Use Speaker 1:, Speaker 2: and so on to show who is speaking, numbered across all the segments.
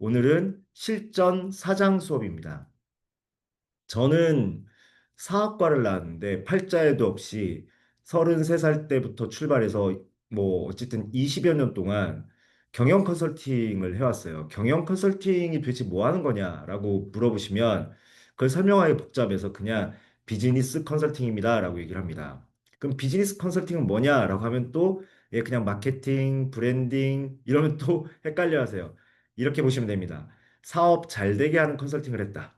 Speaker 1: 오늘은 실전 사장 수업입니다. 저는 사학과를 나왔는데 팔자에도 없이 33살 때부터 출발해서 뭐 어쨌든 20여 년 동안 경영 컨설팅을 해왔어요. 경영 컨설팅이 도대체 뭐 하는 거냐라고 물어보시면 그걸 설명하기 복잡해서 그냥 비즈니스 컨설팅입니다라고 얘기를 합니다. 그럼 비즈니스 컨설팅은 뭐냐라고 하면 또 그냥 마케팅, 브랜딩 이러면 또 헷갈려 하세요. 이렇게 보시면 됩니다. 사업 잘 되게 하는 컨설팅을 했다.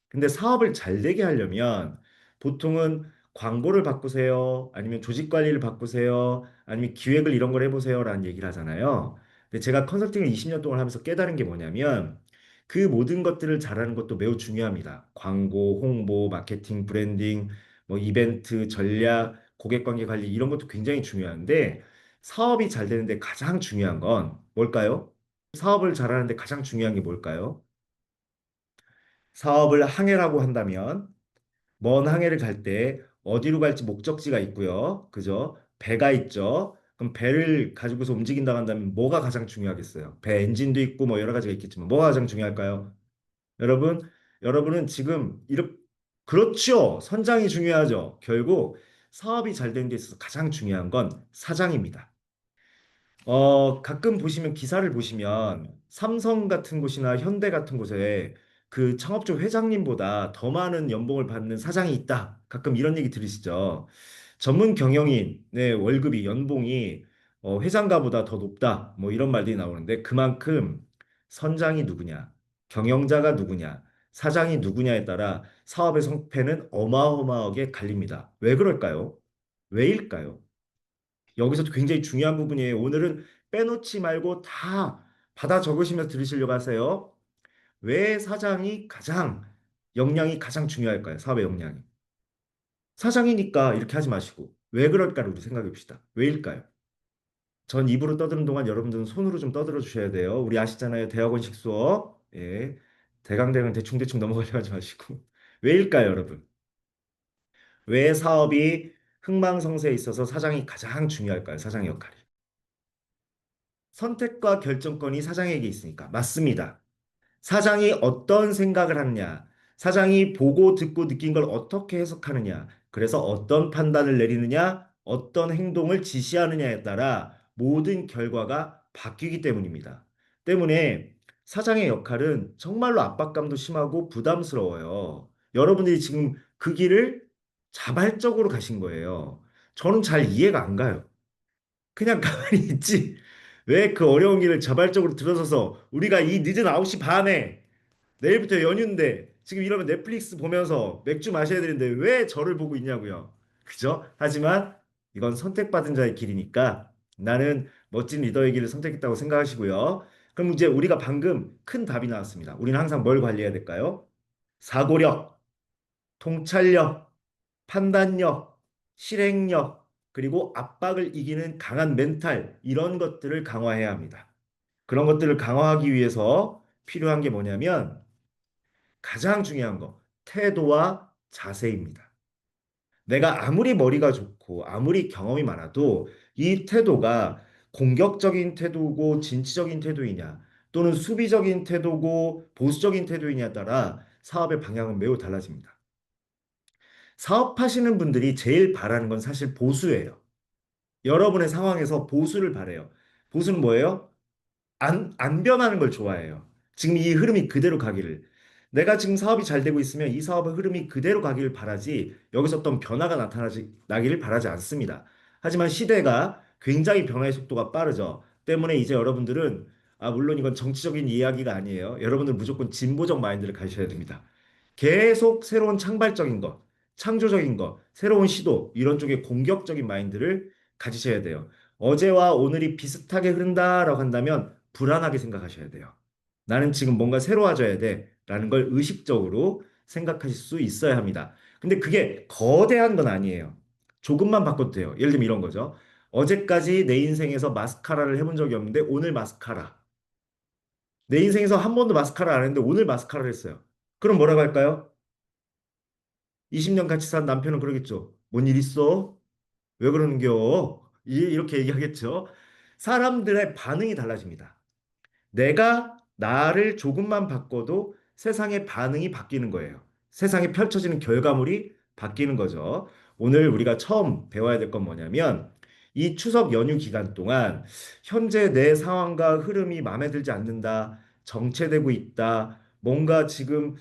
Speaker 1: 근데 사업을 잘 되게 하려면 보통은 광고를 바꾸세요. 아니면 조직 관리를 바꾸세요. 아니면 기획을 이런 걸 해보세요. 라는 얘기를 하잖아요. 근데 제가 컨설팅을 20년 동안 하면서 깨달은 게 뭐냐면 그 모든 것들을 잘하는 것도 매우 중요합니다. 광고, 홍보, 마케팅, 브랜딩, 뭐 이벤트, 전략, 고객 관계 관리 이런 것도 굉장히 중요한데 사업이 잘 되는데 가장 중요한 건 뭘까요? 사업을 잘하는데 가장 중요한 게 뭘까요? 사업을 항해라고 한다면 먼 항해를 갈 때 어디로 갈지 목적지가 있고요. 그죠? 배가 있죠. 그럼 배를 가지고서 움직인다고 한다면 뭐가 가장 중요하겠어요? 배 엔진도 있고 뭐 여러 가지가 있겠지만 뭐가 가장 중요할까요? 여러분, 여러분은 지금 이렇게 그렇죠. 선장이 중요하죠. 결국 사업이 잘 되는 데 있어서 가장 중요한 건 사장입니다. 가끔 보시면 기사를 보시면 삼성 같은 곳이나 현대 같은 곳에 그 창업주 회장님보다 더 많은 연봉을 받는 사장이 있다. 가끔 이런 얘기 들으시죠? 전문 경영인의 월급이 연봉이 회장가보다 더 높다. 뭐 이런 말들이 나오는데 그만큼 선장이 누구냐, 경영자가 누구냐, 사장이 누구냐에 따라 사업의 성패는 어마어마하게 갈립니다. 왜 그럴까요? 왜일까요? 여기서도 굉장히 중요한 부분이에요. 오늘은 빼놓지 말고 다 받아 적으시면서 들으시려고 하세요. 왜 사장이 역량이 가장 중요할까요? 사업의 역량이. 사장이니까 이렇게 하지 마시고. 왜 그럴까를 우리 생각해 봅시다. 왜일까요? 전 입으로 떠드는 동안 여러분들은 손으로 좀 떠들어 주셔야 돼요. 우리 아시잖아요. 대학원식 수업. 예. 대강대강 대충대충 넘어가려 하지 마시고. 왜일까요, 여러분? 왜 사업이 흥망성쇠에 있어서 사장이 가장 중요할까요? 사장의 역할이. 선택과 결정권이 사장에게 있으니까. 맞습니다. 사장이 어떤 생각을 하느냐, 사장이 보고 듣고 느낀 걸 어떻게 해석하느냐, 그래서 어떤 판단을 내리느냐, 어떤 행동을 지시하느냐에 따라 모든 결과가 바뀌기 때문입니다. 때문에 사장의 역할은 정말로 압박감도 심하고 부담스러워요. 여러분들이 지금 그 길을 자발적으로 가신 거예요. 저는 잘 이해가 안 가요. 그냥 가만히 있지. 왜 그 어려운 길을 자발적으로 들어서서 우리가 이 늦은 9시 반에 내일부터 연휴인데 지금 이러면 넷플릭스 보면서 맥주 마셔야 되는데 왜 저를 보고 있냐고요. 그죠? 하지만 이건 선택받은 자의 길이니까 나는 멋진 리더의 길을 선택했다고 생각하시고요. 그럼 이제 우리가 방금 큰 답이 나왔습니다. 우리는 항상 뭘 관리해야 될까요? 사고력, 통찰력, 판단력, 실행력, 그리고 압박을 이기는 강한 멘탈, 이런 것들을 강화해야 합니다. 그런 것들을 강화하기 위해서 필요한 게 뭐냐면 가장 중요한 거, 태도와 자세입니다. 내가 아무리 머리가 좋고 아무리 경험이 많아도 이 태도가 공격적인 태도고 진취적인 태도이냐 또는 수비적인 태도고 보수적인 태도이냐에 따라 사업의 방향은 매우 달라집니다. 사업하시는 분들이 제일 바라는 건 사실 보수예요. 여러분의 상황에서 보수를 바래요. 보수는 뭐예요? 안 변하는 걸 좋아해요. 지금 이 흐름이 그대로 가기를. 내가 지금 사업이 잘 되고 있으면 이 사업의 흐름이 그대로 가기를 바라지, 여기서 어떤 변화가 나기를 바라지 않습니다. 하지만 시대가 굉장히 변화의 속도가 빠르죠. 때문에 이제 여러분들은, 물론 이건 정치적인 이야기가 아니에요. 여러분들 무조건 진보적 마인드를 가지셔야 됩니다. 계속 새로운 창발적인 것, 창조적인 것, 새로운 시도, 이런 쪽에 공격적인 마인드를 가지셔야 돼요. 어제와 오늘이 비슷하게 흐른다라고 한다면 불안하게 생각하셔야 돼요. 나는 지금 뭔가 새로워져야 돼. 라는 걸 의식적으로 생각하실 수 있어야 합니다. 근데 그게 거대한 건 아니에요. 조금만 바꿔도 돼요. 예를 들면 이런 거죠. 어제까지 내 인생에서 마스카라를 해본 적이 없는데 오늘 마스카라. 내 인생에서 한 번도 마스카라 안 했는데 오늘 마스카라를 했어요. 그럼 뭐라고 할까요? 20년 같이 산 남편은 그러겠죠. 뭔 일 있어? 왜 그러는겨? 이렇게 얘기하겠죠. 사람들의 반응이 달라집니다. 내가 나를 조금만 바꿔도 세상의 반응이 바뀌는 거예요. 세상에 펼쳐지는 결과물이 바뀌는 거죠. 오늘 우리가 처음 배워야 될 건 뭐냐면 이 추석 연휴 기간 동안 현재 내 상황과 흐름이 마음에 들지 않는다, 정체되고 있다, 뭔가 지금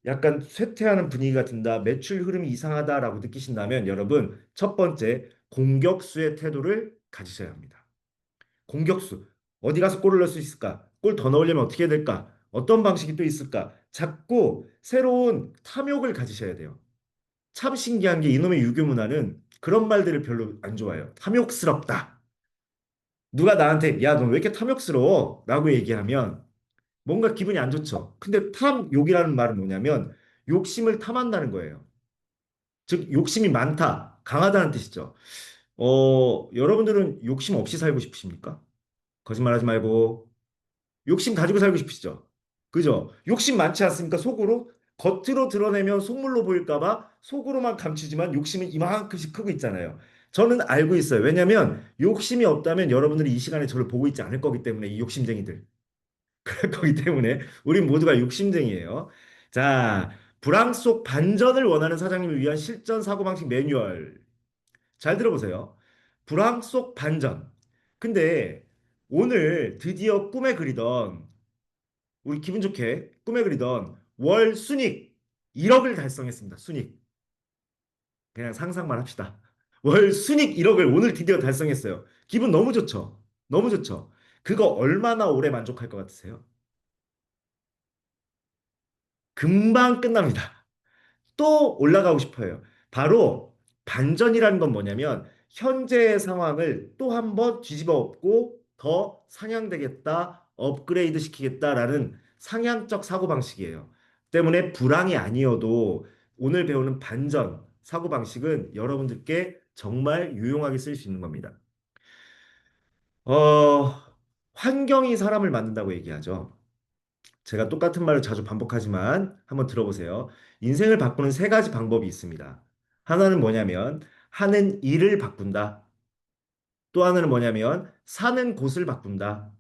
Speaker 1: 약간 쇠퇴하는 분위기가 든다, 매출 흐름이 이상하다라고 느끼신다면 여러분 첫 번째 공격수의 태도를 가지셔야 합니다. 공격수. 어디 가서 골을 넣을 수 있을까? 골 더 넣으려면 어떻게 해야 될까? 어떤 방식이 또 있을까? 자꾸 새로운 탐욕을 가지셔야 돼요. 참 신기한 게 이놈의 유교 문화는 그런 말들을 별로 안 좋아해요. 탐욕스럽다. 누가 나한테 야, 너 왜 이렇게 탐욕스러워? 라고 얘기하면 뭔가 기분이 안 좋죠. 근데 탐욕이라는 말은 뭐냐면 욕심을 탐한다는 거예요. 즉, 욕심이 많다, 강하다는 뜻이죠. 여러분들은 욕심 없이 살고 싶으십니까? 거짓말하지 말고 욕심 가지고 살고 싶으시죠? 그죠? 욕심 많지 않습니까? 속으로? 겉으로 드러내면 속물로 보일까 봐 속으로만 감추지만 욕심은 이만큼씩 크고 있잖아요. 저는 알고 있어요. 왜냐면 욕심이 없다면 여러분들이 이 시간에 저를 보고 있지 않을 거기 때문에 이 욕심쟁이들. 그럴 거기 때문에 우린 모두가 욕심쟁이에요. 자, 불황 속 반전을 원하는 사장님을 위한 실전 사고방식 매뉴얼. 잘 들어보세요. 불황 속 반전. 근데 오늘 드디어 꿈에 그리던 우리 기분 좋게 꿈에 그리던 월 순익 1억을 달성했습니다. 순익. 그냥 상상만 합시다. 월 순익 1억을 오늘 드디어 달성했어요. 기분 너무 좋죠? 너무 좋죠? 그거 얼마나 오래 만족할 것 같으세요? 금방 끝납니다. 또 올라가고 싶어요. 바로 반전이라는 건 뭐냐면 현재의 상황을 또 한 번 뒤집어 엎고 더 상향되겠다, 업그레이드 시키겠다라는 상향적 사고방식이에요. 때문에 불황이 아니어도 오늘 배우는 반전 사고방식은 여러분들께 정말 유용하게 쓸 수 있는 겁니다. 어, 환경이 사람을 만든다고 얘기하죠. 제가 똑같은 말을 자주 반복하지만 한번 들어보세요. 인생을 바꾸는 세 가지 방법이 있습니다. 하나는 뭐냐면 하는 일을 바꾼다. 또 하나는 뭐냐면 사는 곳을 바꾼다.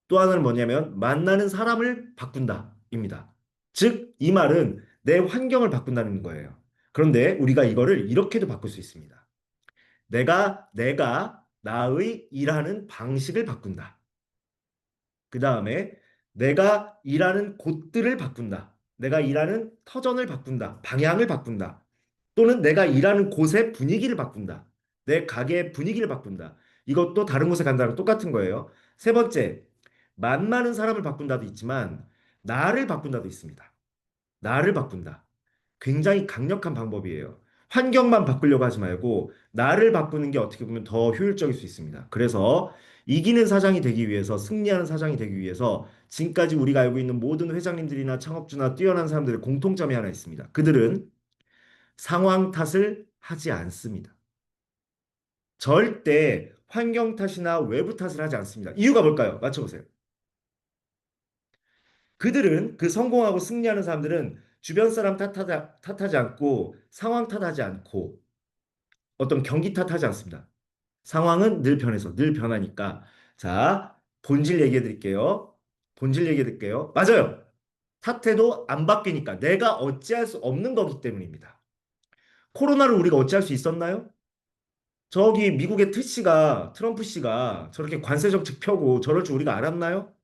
Speaker 1: 또 하나는 뭐냐면 만나는 사람을 바꾼다입니다. 즉, 이 말은 내 환경을 바꾼다는 거예요. 그런데 우리가 이거를 이렇게도 바꿀 수 있습니다. 내가 나의 일하는 방식을 바꾼다. 그 다음에 내가 일하는 곳들을 바꾼다. 내가 일하는 터전을 바꾼다. 방향을 바꾼다. 또는 내가 일하는 곳의 분위기를 바꾼다. 내 가게의 분위기를 바꾼다. 이것도 다른 곳에 간다랑 똑같은 거예요. 세 번째, 만나는 사람을 바꾼다도 있지만 나를 바꾼다도 있습니다. 나를 바꾼다. 굉장히 강력한 방법이에요. 환경만 바꾸려고 하지 말고 나를 바꾸는 게 어떻게 보면 더 효율적일 수 있습니다. 그래서 이기는 사장이 되기 위해서 승리하는 사장이 되기 위해서 지금까지 우리가 알고 있는 모든 회장님들이나 창업주나 뛰어난 사람들의 공통점이 하나 있습니다. 그들은 상황 탓을 하지 않습니다. 절대 환경 탓이나 외부 탓을 하지 않습니다. 이유가 뭘까요? 맞춰보세요. 그들은 그 성공하고 승리하는 사람들은 주변 사람 탓하지 않고 상황 탓하지 않고 어떤 경기 탓하지 않습니다. 상황은 늘 변해서 늘 변하니까 자 본질 얘기해 드릴게요. 본질 얘기해 드릴게요. 맞아요. 탓해도 안 바뀌니까 내가 어찌할 수 없는 거기 때문입니다. 코로나를 우리가 어찌할 수 있었나요? 저기 미국의 트럼프 씨가 저렇게 관세 정책 펴고 저럴 줄 우리가 알았나요?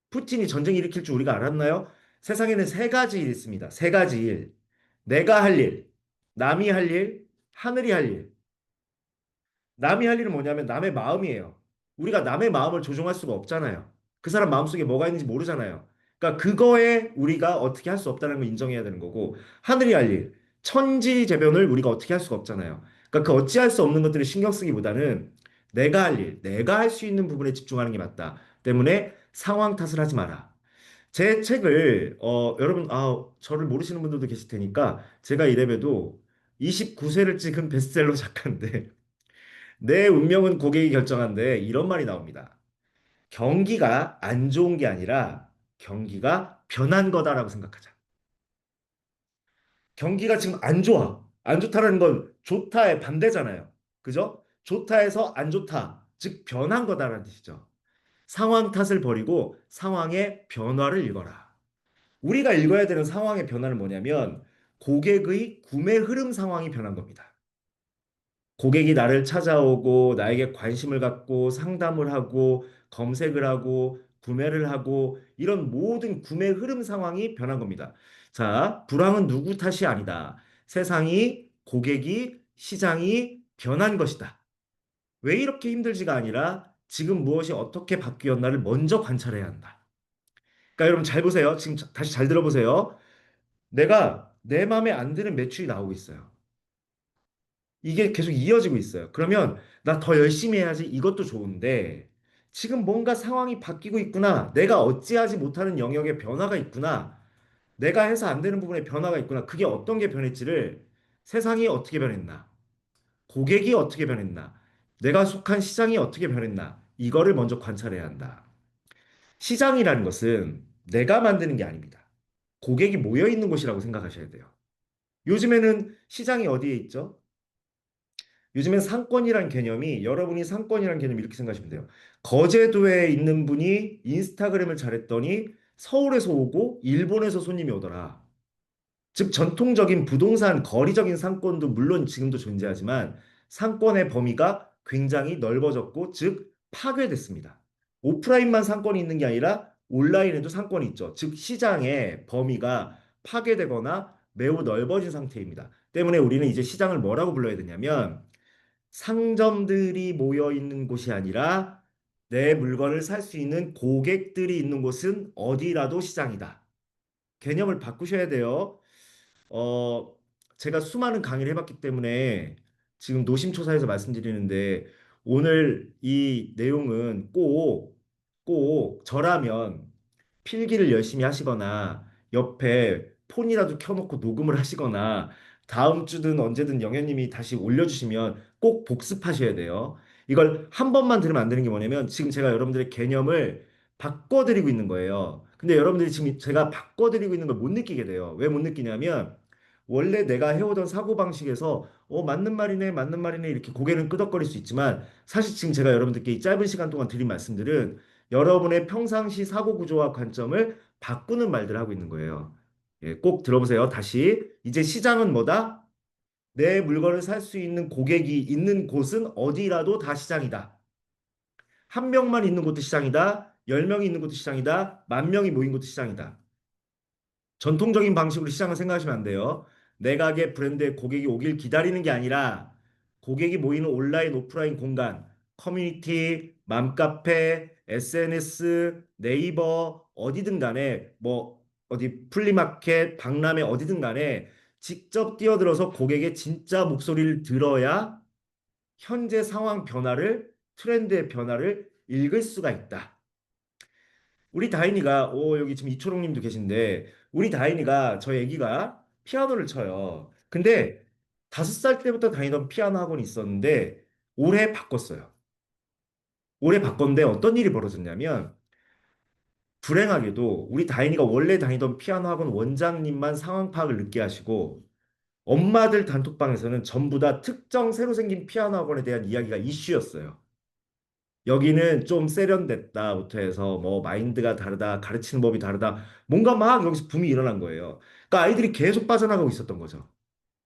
Speaker 1: 푸틴이 전쟁 일으킬 줄 우리가 알았나요? 세상에는 세 가지 일 있습니다. 세 가지 일. 내가 할 일, 남이 할 일, 하늘이 할 일. 남이 할 일은 뭐냐면 남의 마음이에요. 우리가 남의 마음을 조종할 수가 없잖아요. 그 사람 마음속에 뭐가 있는지 모르잖아요. 그러니까 그거에 우리가 어떻게 할 수 없다는 걸 인정해야 되는 거고 하늘이 할 일, 천지재변을 우리가 어떻게 할 수가 없잖아요. 그러니까 그 어찌할 수 없는 것들을 신경 쓰기보다는 내가 할 일, 내가 할 수 있는 부분에 집중하는 게 맞다. 때문에 상황 탓을 하지 마라. 제 책을 여러분 저를 모르시는 분들도 계실 테니까 제가 이래봬도 29세를 찍은 베스트셀러 작가인데 내 운명은 고객이 결정한데 이런 말이 나옵니다. 경기가 안 좋은 게 아니라 경기가 변한 거다라고 생각하자. 경기가 지금 안 좋아. 안 좋다라는 건 좋다의 반대잖아요. 그죠? 좋다에서 안 좋다. 즉 변한 거다라는 뜻이죠. 상황 탓을 버리고 상황의 변화를 읽어라. 우리가 읽어야 되는 상황의 변화는 뭐냐면 고객의 구매 흐름 상황이 변한 겁니다. 고객이 나를 찾아오고 나에게 관심을 갖고 상담을 하고 검색을 하고 구매를 하고 이런 모든 구매 흐름 상황이 변한 겁니다. 자, 불황은 누구 탓이 아니다. 세상이, 고객이, 시장이 변한 것이다. 왜 이렇게 힘들지가 아니라 지금 무엇이 어떻게 바뀌었나를 먼저 관찰해야 한다. 그러니까 여러분 잘 보세요. 지금 다시 잘 들어보세요. 내가 내 마음에 안 드는 매출이 나오고 있어요. 이게 계속 이어지고 있어요. 그러면 나 더 열심히 해야지 이것도 좋은데 지금 뭔가 상황이 바뀌고 있구나. 내가 어찌하지 못하는 영역에 변화가 있구나. 내가 해서 안 되는 부분에 변화가 있구나. 그게 어떤 게 변했지를 세상이 어떻게 변했나? 고객이 어떻게 변했나? 내가 속한 시장이 어떻게 변했나? 이거를 먼저 관찰해야 한다. 시장이라는 것은 내가 만드는 게 아닙니다. 고객이 모여 있는 곳이라고 생각하셔야 돼요. 요즘에는 시장이 어디에 있죠? 요즘엔 상권이란 개념이 여러분이 상권이란 개념 이렇게 생각하시면 돼요. 거제도에 있는 분이 인스타그램을 잘했더니 서울에서 오고 일본에서 손님이 오더라. 즉 전통적인 부동산 거리적인 상권도 물론 지금도 존재하지만 상권의 범위가 굉장히 넓어졌고 즉 파괴됐습니다. 오프라인만 상권이 있는 게 아니라 온라인에도 상권이 있죠. 즉 시장의 범위가 파괴되거나 매우 넓어진 상태입니다. 때문에 우리는 이제 시장을 뭐라고 불러야 되냐면 상점들이 모여 있는 곳이 아니라 내 물건을 살 수 있는 고객들이 있는 곳은 어디라도 시장이다. 개념을 바꾸셔야 돼요. 어, 제가 수많은 강의를 해봤기 때문에 지금 노심초사해서 말씀드리는데 오늘 이 내용은 꼭 저라면 필기를 열심히 하시거나 옆에 폰이라도 켜놓고 녹음을 하시거나 다음 주든 언제든 영현님이 다시 올려주시면 꼭 복습하셔야 돼요. 이걸 한 번만 들으면 안 되는 게 뭐냐면 지금 제가 여러분들의 개념을 바꿔드리고 있는 거예요. 근데 여러분들이 지금 제가 바꿔드리고 있는 걸 못 느끼게 돼요. 왜 못 느끼냐면 원래 내가 해오던 사고방식에서 맞는 말이네 맞는 말이네 이렇게 고개는 끄덕거릴 수 있지만 사실 지금 제가 여러분들께 이 짧은 시간 동안 드린 말씀들은 여러분의 평상시 사고 구조와 관점을 바꾸는 말들을 하고 있는 거예요. 예, 꼭 들어보세요. 다시. 이제 시장은 뭐다? 내 물건을 살 수 있는 고객이 있는 곳은 어디라도 다 시장이다. 한 명만 있는 곳도 시장이다. 10명이 있는 곳도 시장이다. 만 명이 모인 곳도 시장이다. 전통적인 방식으로 시장을 생각하시면 안 돼요. 내 가게 브랜드의 고객이 오길 기다리는 게 아니라 고객이 모이는 온라인, 오프라인 공간, 커뮤니티, 맘카페, SNS, 네이버, 어디든 간에 뭐 어디 플리마켓, 박람회 어디든 간에 직접 뛰어들어서 고객의 진짜 목소리를 들어야 현재 상황 변화를, 트렌드의 변화를 읽을 수가 있다. 우리 다인이가 여기 지금 이초롱 님도 계신데 우리 다인이가 저희 애기가 피아노를 쳐요. 근데 5살 때부터 다니던 피아노 학원이 있었는데 올해 바꿨어요. 올해 바꿨는데 어떤 일이 벌어졌냐면 불행하게도 우리 다인이가 원래 다니던 피아노 학원 원장님만 상황 파악을 늦게 하시고 엄마들 단톡방에서는 전부 다 특정 새로 생긴 피아노 학원에 대한 이야기가 이슈였어요. 여기는 좀 세련됐다부터 해서 뭐 마인드가 다르다, 가르치는 법이 다르다, 뭔가 막 여기서 붐이 일어난 거예요. 그러니까 아이들이 계속 빠져나가고 있었던 거죠.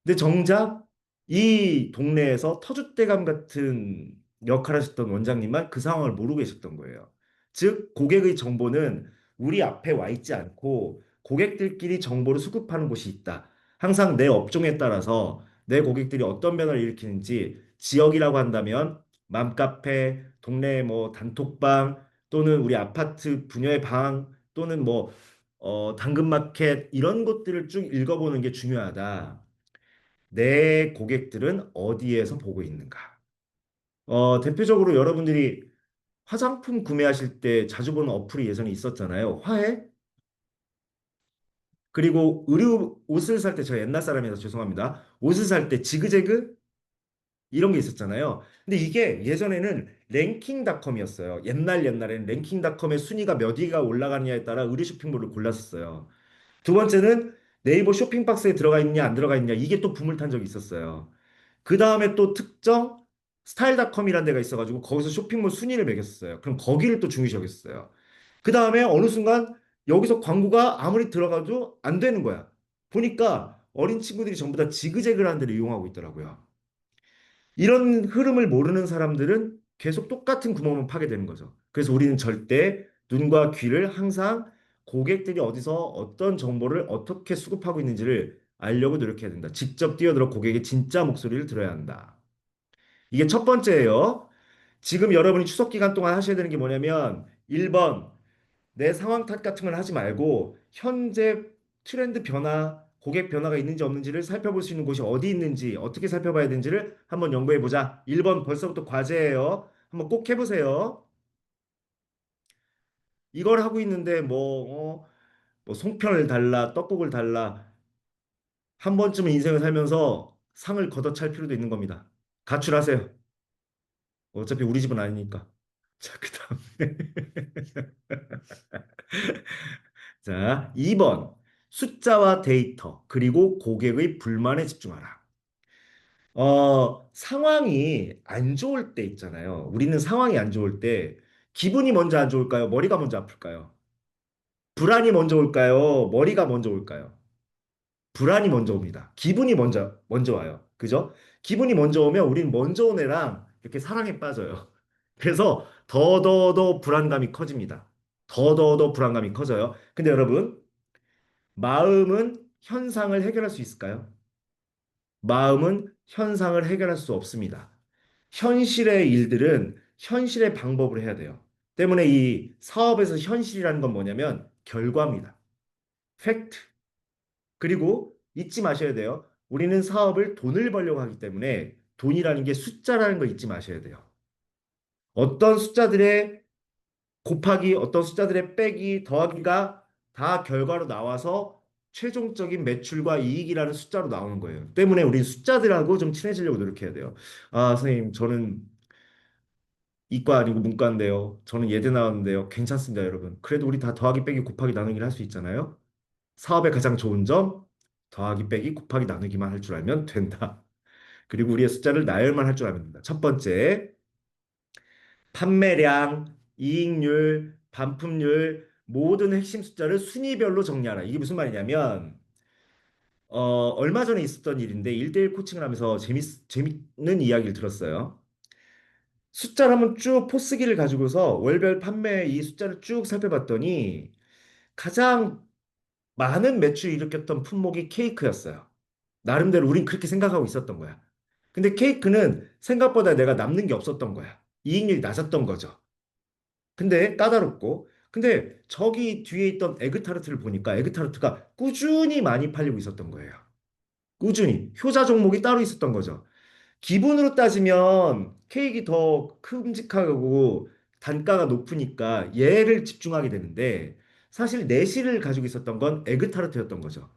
Speaker 1: 근데 정작 이 동네에서 터줏대감 같은 역할을 하셨던 원장님만 그 상황을 모르고 계셨던 거예요. 즉, 고객의 정보는 우리 앞에 와 있지 않고 고객들끼리 정보를 수급하는 곳이 있다. 항상 내 업종에 따라서 내 고객들이 어떤 변화를 일으키는지 지역이라고 한다면 맘카페, 동네 뭐 단톡방 또는 우리 아파트 분야의 방 또는 뭐 당근마켓 이런 것들을 쭉 읽어보는 게 중요하다. 내 고객들은 어디에서 보고 있는가? 대표적으로 여러분들이 화장품 구매하실 때 자주 보는 어플이 예전에 있었잖아요. 화해? 그리고 의류 옷을 살 때, 저 옛날 사람이라서 죄송합니다. 옷을 살 때 지그재그? 이런 게 있었잖아요. 근데 이게 예전에는 랭킹닷컴이었어요. 옛날에는 랭킹닷컴의 순위가 몇 위가 올라가느냐에 따라 의류 쇼핑몰을 골랐었어요. 두 번째는 네이버 쇼핑박스에 들어가 있냐, 안 들어가 있냐, 이게 또 붐을 탄 적이 있었어요. 그 다음에 또 특정 스타일닷컴이라는 데가 있어가지고 거기서 쇼핑몰 순위를 매겼었어요. 그럼 거기를 또 중요시 여겼어요. 그 다음에 어느 순간 여기서 광고가 아무리 들어가도 안 되는 거야. 보니까 어린 친구들이 전부 다 지그재그라는 데를 이용하고 있더라고요. 이런 흐름을 모르는 사람들은 계속 똑같은 구멍만 파게 되는 거죠. 그래서 우리는 절대 눈과 귀를 항상 고객들이 어디서 어떤 정보를 어떻게 수급하고 있는지를 알려고 노력해야 된다. 직접 뛰어들어 고객의 진짜 목소리를 들어야 한다. 이게 첫 번째예요. 지금 여러분이 추석 기간 동안 하셔야 되는 게 뭐냐면 1번 내 상황 탓 같은 걸 하지 말고 현재 트렌드 변화, 고객 변화가 있는지 없는지를 살펴볼 수 있는 곳이 어디 있는지 어떻게 살펴봐야 되는지를 한번 연구해 보자. 1번 벌써부터 과제예요. 한번 꼭 해보세요. 이걸 하고 있는데 뭐 송편을 달라, 떡국을 달라. 한 번쯤은 인생을 살면서 상을 걷어찰 필요도 있는 겁니다. 가출하세요. 어차피 우리 집은 아니니까. 자, 그다음에 자, 2번. 숫자와 데이터, 그리고 고객의 불만에 집중하라. 상황이 안 좋을 때 있잖아요. 우리는 상황이 안 좋을 때 기분이 먼저 안 좋을까요? 머리가 먼저 아플까요? 불안이 먼저 올까요? 머리가 먼저 올까요? 불안이 먼저 옵니다. 기분이 먼저 와요. 그죠? 기분이 먼저 오면 우리는 먼저 온 애랑 이렇게 사랑에 빠져요. 그래서 더더더 불안감이 커집니다. 더더더 불안감이 커져요. 근데 여러분, 마음은 현상을 해결할 수 있을까요? 마음은 현상을 해결할 수 없습니다. 현실의 일들은 현실의 방법으로 해야 돼요. 때문에 이 사업에서 현실이라는 건 뭐냐면 결과입니다. 팩트. 그리고 잊지 마셔야 돼요. 우리는 사업을 돈을 벌려고 하기 때문에 돈이라는 게 숫자라는 걸 잊지 마셔야 돼요. 어떤 숫자들의 곱하기, 어떤 숫자들의 빼기, 더하기가 다 결과로 나와서 최종적인 매출과 이익이라는 숫자로 나오는 거예요. 때문에 우리 숫자들하고 좀 친해지려고 노력해야 돼요. 아, 선생님, 저는 이과 아니고 문과인데요. 저는 예대 나왔는데요. 괜찮습니다, 여러분. 그래도 우리 다 더하기, 빼기, 곱하기, 나누기를 할 수 있잖아요. 사업의 가장 좋은 점, 더하기, 빼기, 곱하기, 나누기만 할 줄 알면 된다. 그리고 우리의 숫자를 나열만 할 줄 알면 된다. 첫 번째, 판매량, 이익률, 반품률, 모든 핵심 숫자를 순위별로 정리하라. 이게 무슨 말이냐면, 얼마 전에 있었던 일인데, 1대1 코칭을 하면서 재밌는 이야기를 들었어요. 숫자를 한번 쭉 포스기를 가지고서 월별 판매 이 숫자를 쭉 살펴봤더니 가장 많은 매출을 일으켰던 품목이 케이크였어요. 나름대로 우린 그렇게 생각하고 있었던 거야. 근데 케이크는 생각보다 내가 남는 게 없었던 거야. 이익률이 낮았던 거죠. 근데 까다롭고. 근데 저기 뒤에 있던 에그타르트를 보니까 에그타르트가 꾸준히 많이 팔리고 있었던 거예요. 꾸준히. 효자 종목이 따로 있었던 거죠. 기분으로 따지면 케이크가 더 큼직하고 단가가 높으니까 얘를 집중하게 되는데 사실 내실을 가지고 있었던 건 에그타르트였던 거죠.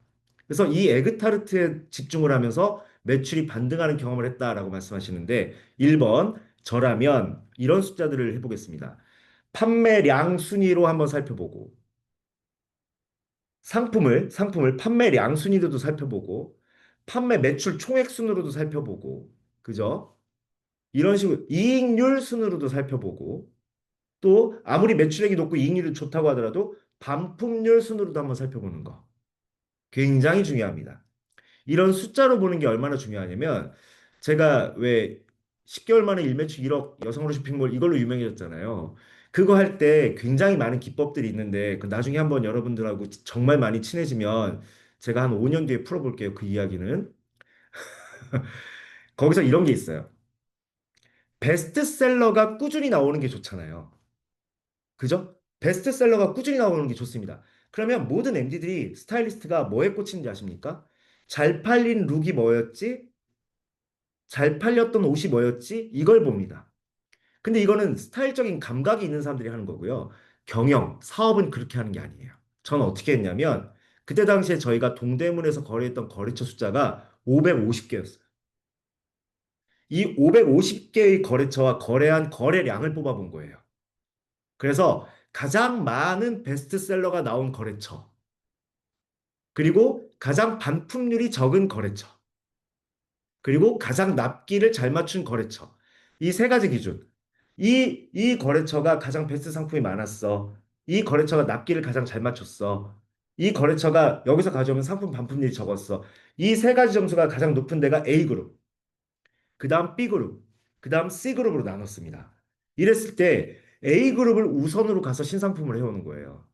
Speaker 1: 그래서 이 에그타르트에 집중을 하면서 매출이 반등하는 경험을 했다라고 말씀하시는데 1번 저라면 이런 숫자들을 해보겠습니다. 판매량 순위로 한번 살펴보고 상품을 판매량 순위로도 살펴보고 판매 매출 총액 순으로도 살펴보고 그죠? 이런 식으로 이익률 순으로도 살펴보고 또 아무리 매출액이 높고 이익률이 좋다고 하더라도 반품률 순으로도 한번 살펴보는 거 굉장히 중요합니다. 이런 숫자로 보는 게 얼마나 중요하냐면 제가 왜 10개월 만에 일매출 1억 여성으로 쇼핑몰 이걸로 유명해졌잖아요. 그거 할 때 굉장히 많은 기법들이 있는데 그 나중에 한번 여러분들하고 정말 많이 친해지면 제가 한 5년 뒤에 풀어볼게요. 그 이야기는. 거기서 이런 게 있어요. 베스트셀러가 꾸준히 나오는 게 좋잖아요. 그죠? 베스트셀러가 꾸준히 나오는 게 좋습니다. 그러면 모든 MD들이 스타일리스트가 뭐에 꽂히는지 아십니까? 잘 팔린 룩이 뭐였지? 잘 팔렸던 옷이 뭐였지? 이걸 봅니다. 근데 이거는 스타일적인 감각이 있는 사람들이 하는 거고요. 사업은 그렇게 하는 게 아니에요. 저는 어떻게 했냐면, 그때 당시에 저희가 동대문에서 거래했던 거래처 숫자가 550개였어요. 이 550개의 거래처와 거래한 거래량을 뽑아본 거예요. 그래서 가장 많은 베스트셀러가 나온 거래처, 그리고 가장 반품률이 적은 거래처, 그리고 가장 납기를 잘 맞춘 거래처. 이 세 가지 기준. 이 거래처가 가장 베스트 상품이 많았어. 이 거래처가 납기를 가장 잘 맞췄어. 이 거래처가 여기서 가져오면 상품 반품률이 적었어. 이 세 가지 점수가 가장 높은 데가 A그룹, 그 다음 B그룹, 그 다음 C그룹으로 나눴습니다. 이랬을 때 A그룹을 우선으로 가서 신상품을 해오는 거예요.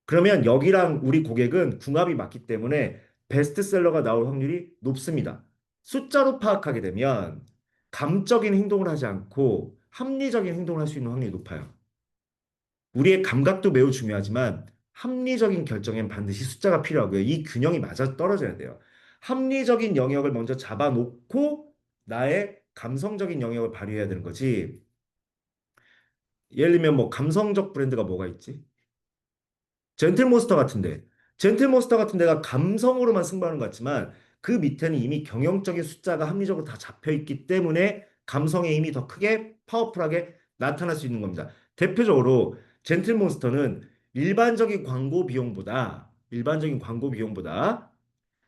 Speaker 1: 그러면 여기랑 우리 고객은 궁합이 맞기 때문에 베스트셀러가 나올 확률이 높습니다. 숫자로 파악하게 되면 감적인 행동을 하지 않고 합리적인 행동을 할 수 있는 확률이 높아요. 우리의 감각도 매우 중요하지만 합리적인 결정엔 반드시 숫자가 필요하고요. 이 균형이 맞아 떨어져야 돼요. 합리적인 영역을 먼저 잡아놓고 나의 감성적인 영역을 발휘해야 되는 거지. 예를 들면 뭐 감성적 브랜드가 뭐가 있지? 젠틀몬스터 같은데, 젠틀몬스터 같은 데가 감성으로만 승부하는 것 같지만 그 밑에는 이미 경영적인 숫자가 합리적으로 다 잡혀 있기 때문에 감성의 힘이 더 크게 파워풀하게 나타날 수 있는 겁니다. 대표적으로 젠틀몬스터는 일반적인 광고 비용보다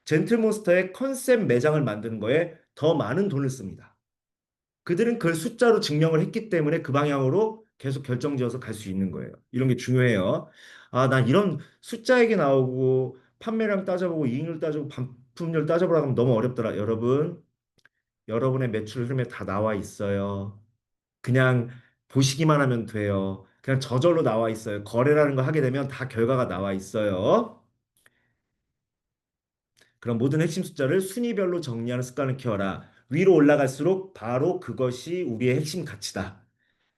Speaker 1: 젠틀몬스터의 컨셉 매장을 만드는 거에 더 많은 돈을 씁니다. 그들은 그걸 숫자로 증명을 했기 때문에 그 방향으로 계속 결정지어서 갈 수 있는 거예요. 이런 게 중요해요. 아, 난 이런 숫자 얘기 나오고 판매량 따져보고 이익률 따져보고 반품률 따져보라고 하면 너무 어렵더라. 여러분, 여러분의 매출 흐름에 다 나와 있어요. 그냥 보시기만 하면 돼요. 그냥 저절로 나와 있어요. 거래라는 거 하게 되면 다 결과가 나와 있어요. 그럼 모든 핵심 숫자를 순위별로 정리하는 습관을 키워라. 위로 올라갈수록 바로 그것이 우리의 핵심 가치다.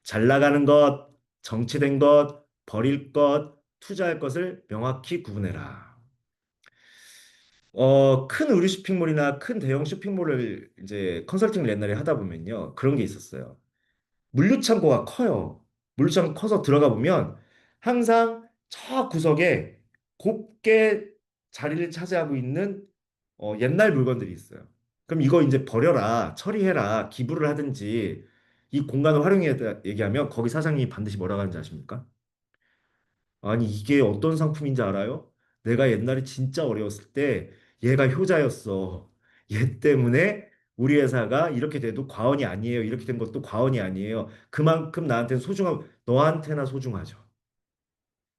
Speaker 1: 잘 나가는 것, 정체된 것, 버릴 것, 투자할 것을 명확히 구분해라. 큰 의류 쇼핑몰이나 큰 대형 쇼핑몰을 이제 컨설팅을 옛날에 하다 보면요. 그런 게 있었어요. 물류창고가 커요. 물류창고 커서 들어가 보면 항상 저 구석에 곱게 자리를 차지하고 있는 옛날 물건들이 있어요. 그럼 이거 이제 버려라, 처리해라, 기부를 하든지 이 공간을 활용해 얘기하면 거기 사장님이 반드시 뭐라고 하는지 아십니까? 아니 이게 어떤 상품인지 알아요? 내가 옛날에 진짜 어려웠을 때 얘가 효자였어. 얘 때문에 우리 회사가 이렇게 돼도 과언이 아니에요. 이렇게 된 것도 과언이 아니에요. 그만큼 나한테는 소중하고 너한테나 소중하죠.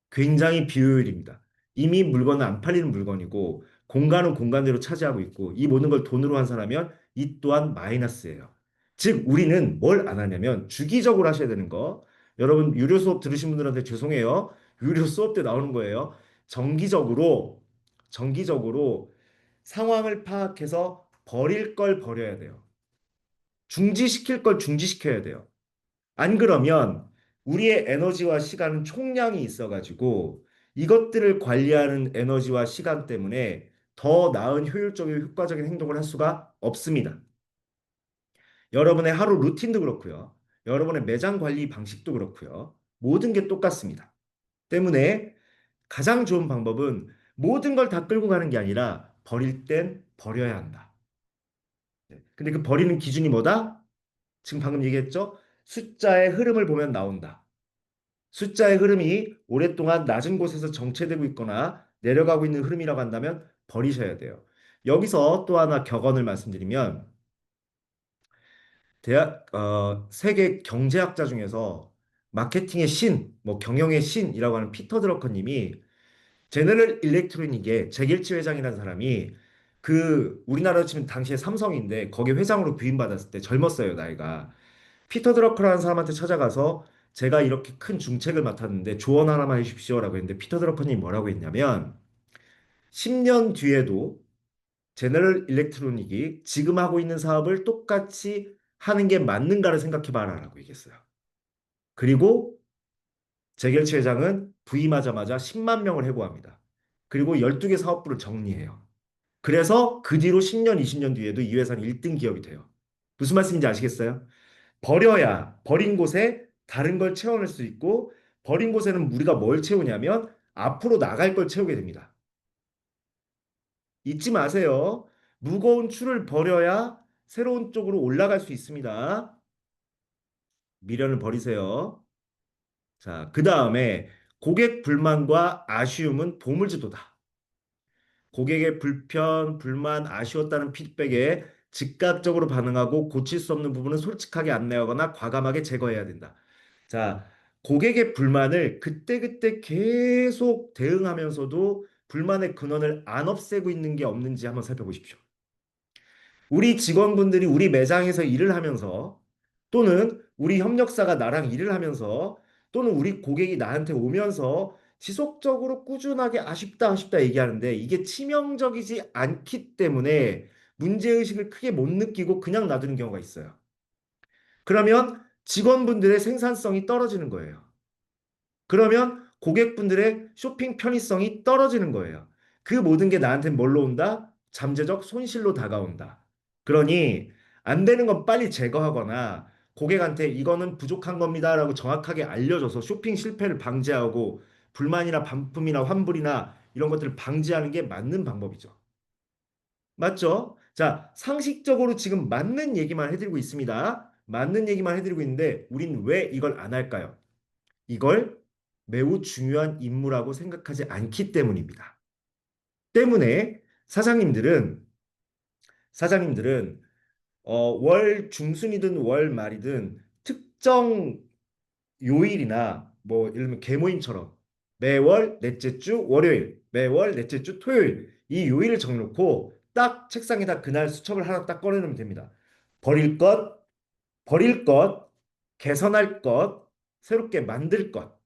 Speaker 1: 굉장히 비효율입니다. 이미 물건은 안 팔리는 물건이고 공간은 공간대로 차지하고 있고 이 모든 걸 돈으로 환산하면 이 또한 마이너스예요. 즉 우리는 뭘 안 하냐면 주기적으로 하셔야 되는 거. 여러분 유료 수업 들으신 분들한테 죄송해요. 유료 수업 때 나오는 거예요. 정기적으로 상황을 파악해서 버릴 걸 버려야 돼요. 중지시킬 걸 중지시켜야 돼요. 안 그러면 우리의 에너지와 시간은 총량이 있어가지고 이것들을 관리하는 에너지와 시간 때문에 더 나은 효율적이고 효과적인 행동을 할 수가 없습니다. 여러분의 하루 루틴도 그렇고요. 여러분의 매장 관리 방식도 그렇고요. 모든 게 똑같습니다. 때문에 가장 좋은 방법은 모든 걸 다 끌고 가는 게 아니라 버릴 땐 버려야 한다. 네. 근데 그 버리는 기준이 뭐다? 지금 방금 얘기했죠? 숫자의 흐름을 보면 나온다. 숫자의 흐름이 오랫동안 낮은 곳에서 정체되고 있거나 내려가고 있는 흐름이라고 한다면 버리셔야 돼요. 여기서 또 하나 격언을 말씀드리면 세계 경제학자 중에서 마케팅의 신, 뭐 경영의 신이라고 하는 피터 드러커님이 제너럴 일렉트로닉의 잭일치 회장이라는 사람이 그 우리나라로 치면 당시에 삼성인데 거기 회장으로 부임받았을 때 젊었어요, 나이가. 피터 드러커라는 사람한테 찾아가서 제가 이렇게 큰 중책을 맡았는데 조언 하나만 해주십시오라고 했는데 피터 드러커님이 뭐라고 했냐면 10년 뒤에도 제너럴 일렉트로닉이 지금 하고 있는 사업을 똑같이 하는 게 맞는가를 생각해봐라라고 얘기했어요. 그리고 재결치 회장은 부임하자마자 10만 명을 해고합니다. 그리고 12개 사업부를 정리해요. 그래서 그 뒤로 10년, 20년 뒤에도 이 회사는 1등 기업이 돼요. 무슨 말씀인지 아시겠어요? 버려야 버린 곳에 다른 걸 채워낼 수 있고 버린 곳에는 우리가 뭘 채우냐면 앞으로 나갈 걸 채우게 됩니다. 잊지 마세요. 무거운 추를 버려야 새로운 쪽으로 올라갈 수 있습니다. 미련을 버리세요. 자, 그 다음에 고객 불만과 아쉬움은 보물지도다. 고객의 불편, 불만, 아쉬웠다는 피드백에 즉각적으로 반응하고 고칠 수 없는 부분은 솔직하게 안내하거나 과감하게 제거해야 된다. 자, 고객의 불만을 그때그때 계속 대응하면서도 불만의 근원을 안 없애고 있는 게 없는지 한번 살펴보십시오. 우리 직원분들이 우리 매장에서 일을 하면서 또는 우리 협력사가 나랑 일을 하면서 또는 우리 고객이 나한테 오면서 지속적으로 꾸준하게 아쉽다 아쉽다 얘기하는데 이게 치명적이지 않기 때문에 문제의식을 크게 못 느끼고 그냥 놔두는 경우가 있어요. 그러면 직원분들의 생산성이 떨어지는 거예요. 그러면 고객분들의 쇼핑 편의성이 떨어지는 거예요. 그 모든 게 나한테 뭘로 온다? 잠재적 손실로 다가온다. 그러니 안 되는 건 빨리 제거하거나 고객한테 이거는 부족한 겁니다라고 정확하게 알려줘서 쇼핑 실패를 방지하고 불만이나 반품이나 환불이나 이런 것들을 방지하는 게 맞는 방법이죠. 맞죠? 자, 상식적으로 지금 맞는 얘기만 해드리고 있습니다. 맞는 얘기만 해드리고 있는데 우린 왜 이걸 안 할까요? 이걸 매우 중요한 임무라고 생각하지 않기 때문입니다. 때문에 사장님들은 월 중순이든 월 말이든 특정 요일이나 뭐 예를 들면 개모임처럼 매월 넷째 주 월요일, 매월 넷째 주 토요일 이 요일을 정해놓고 딱 책상에다 그날 수첩을 하나 딱 꺼내놓으면 됩니다. 버릴 것, 버릴 것, 개선할 것, 새롭게 만들 것.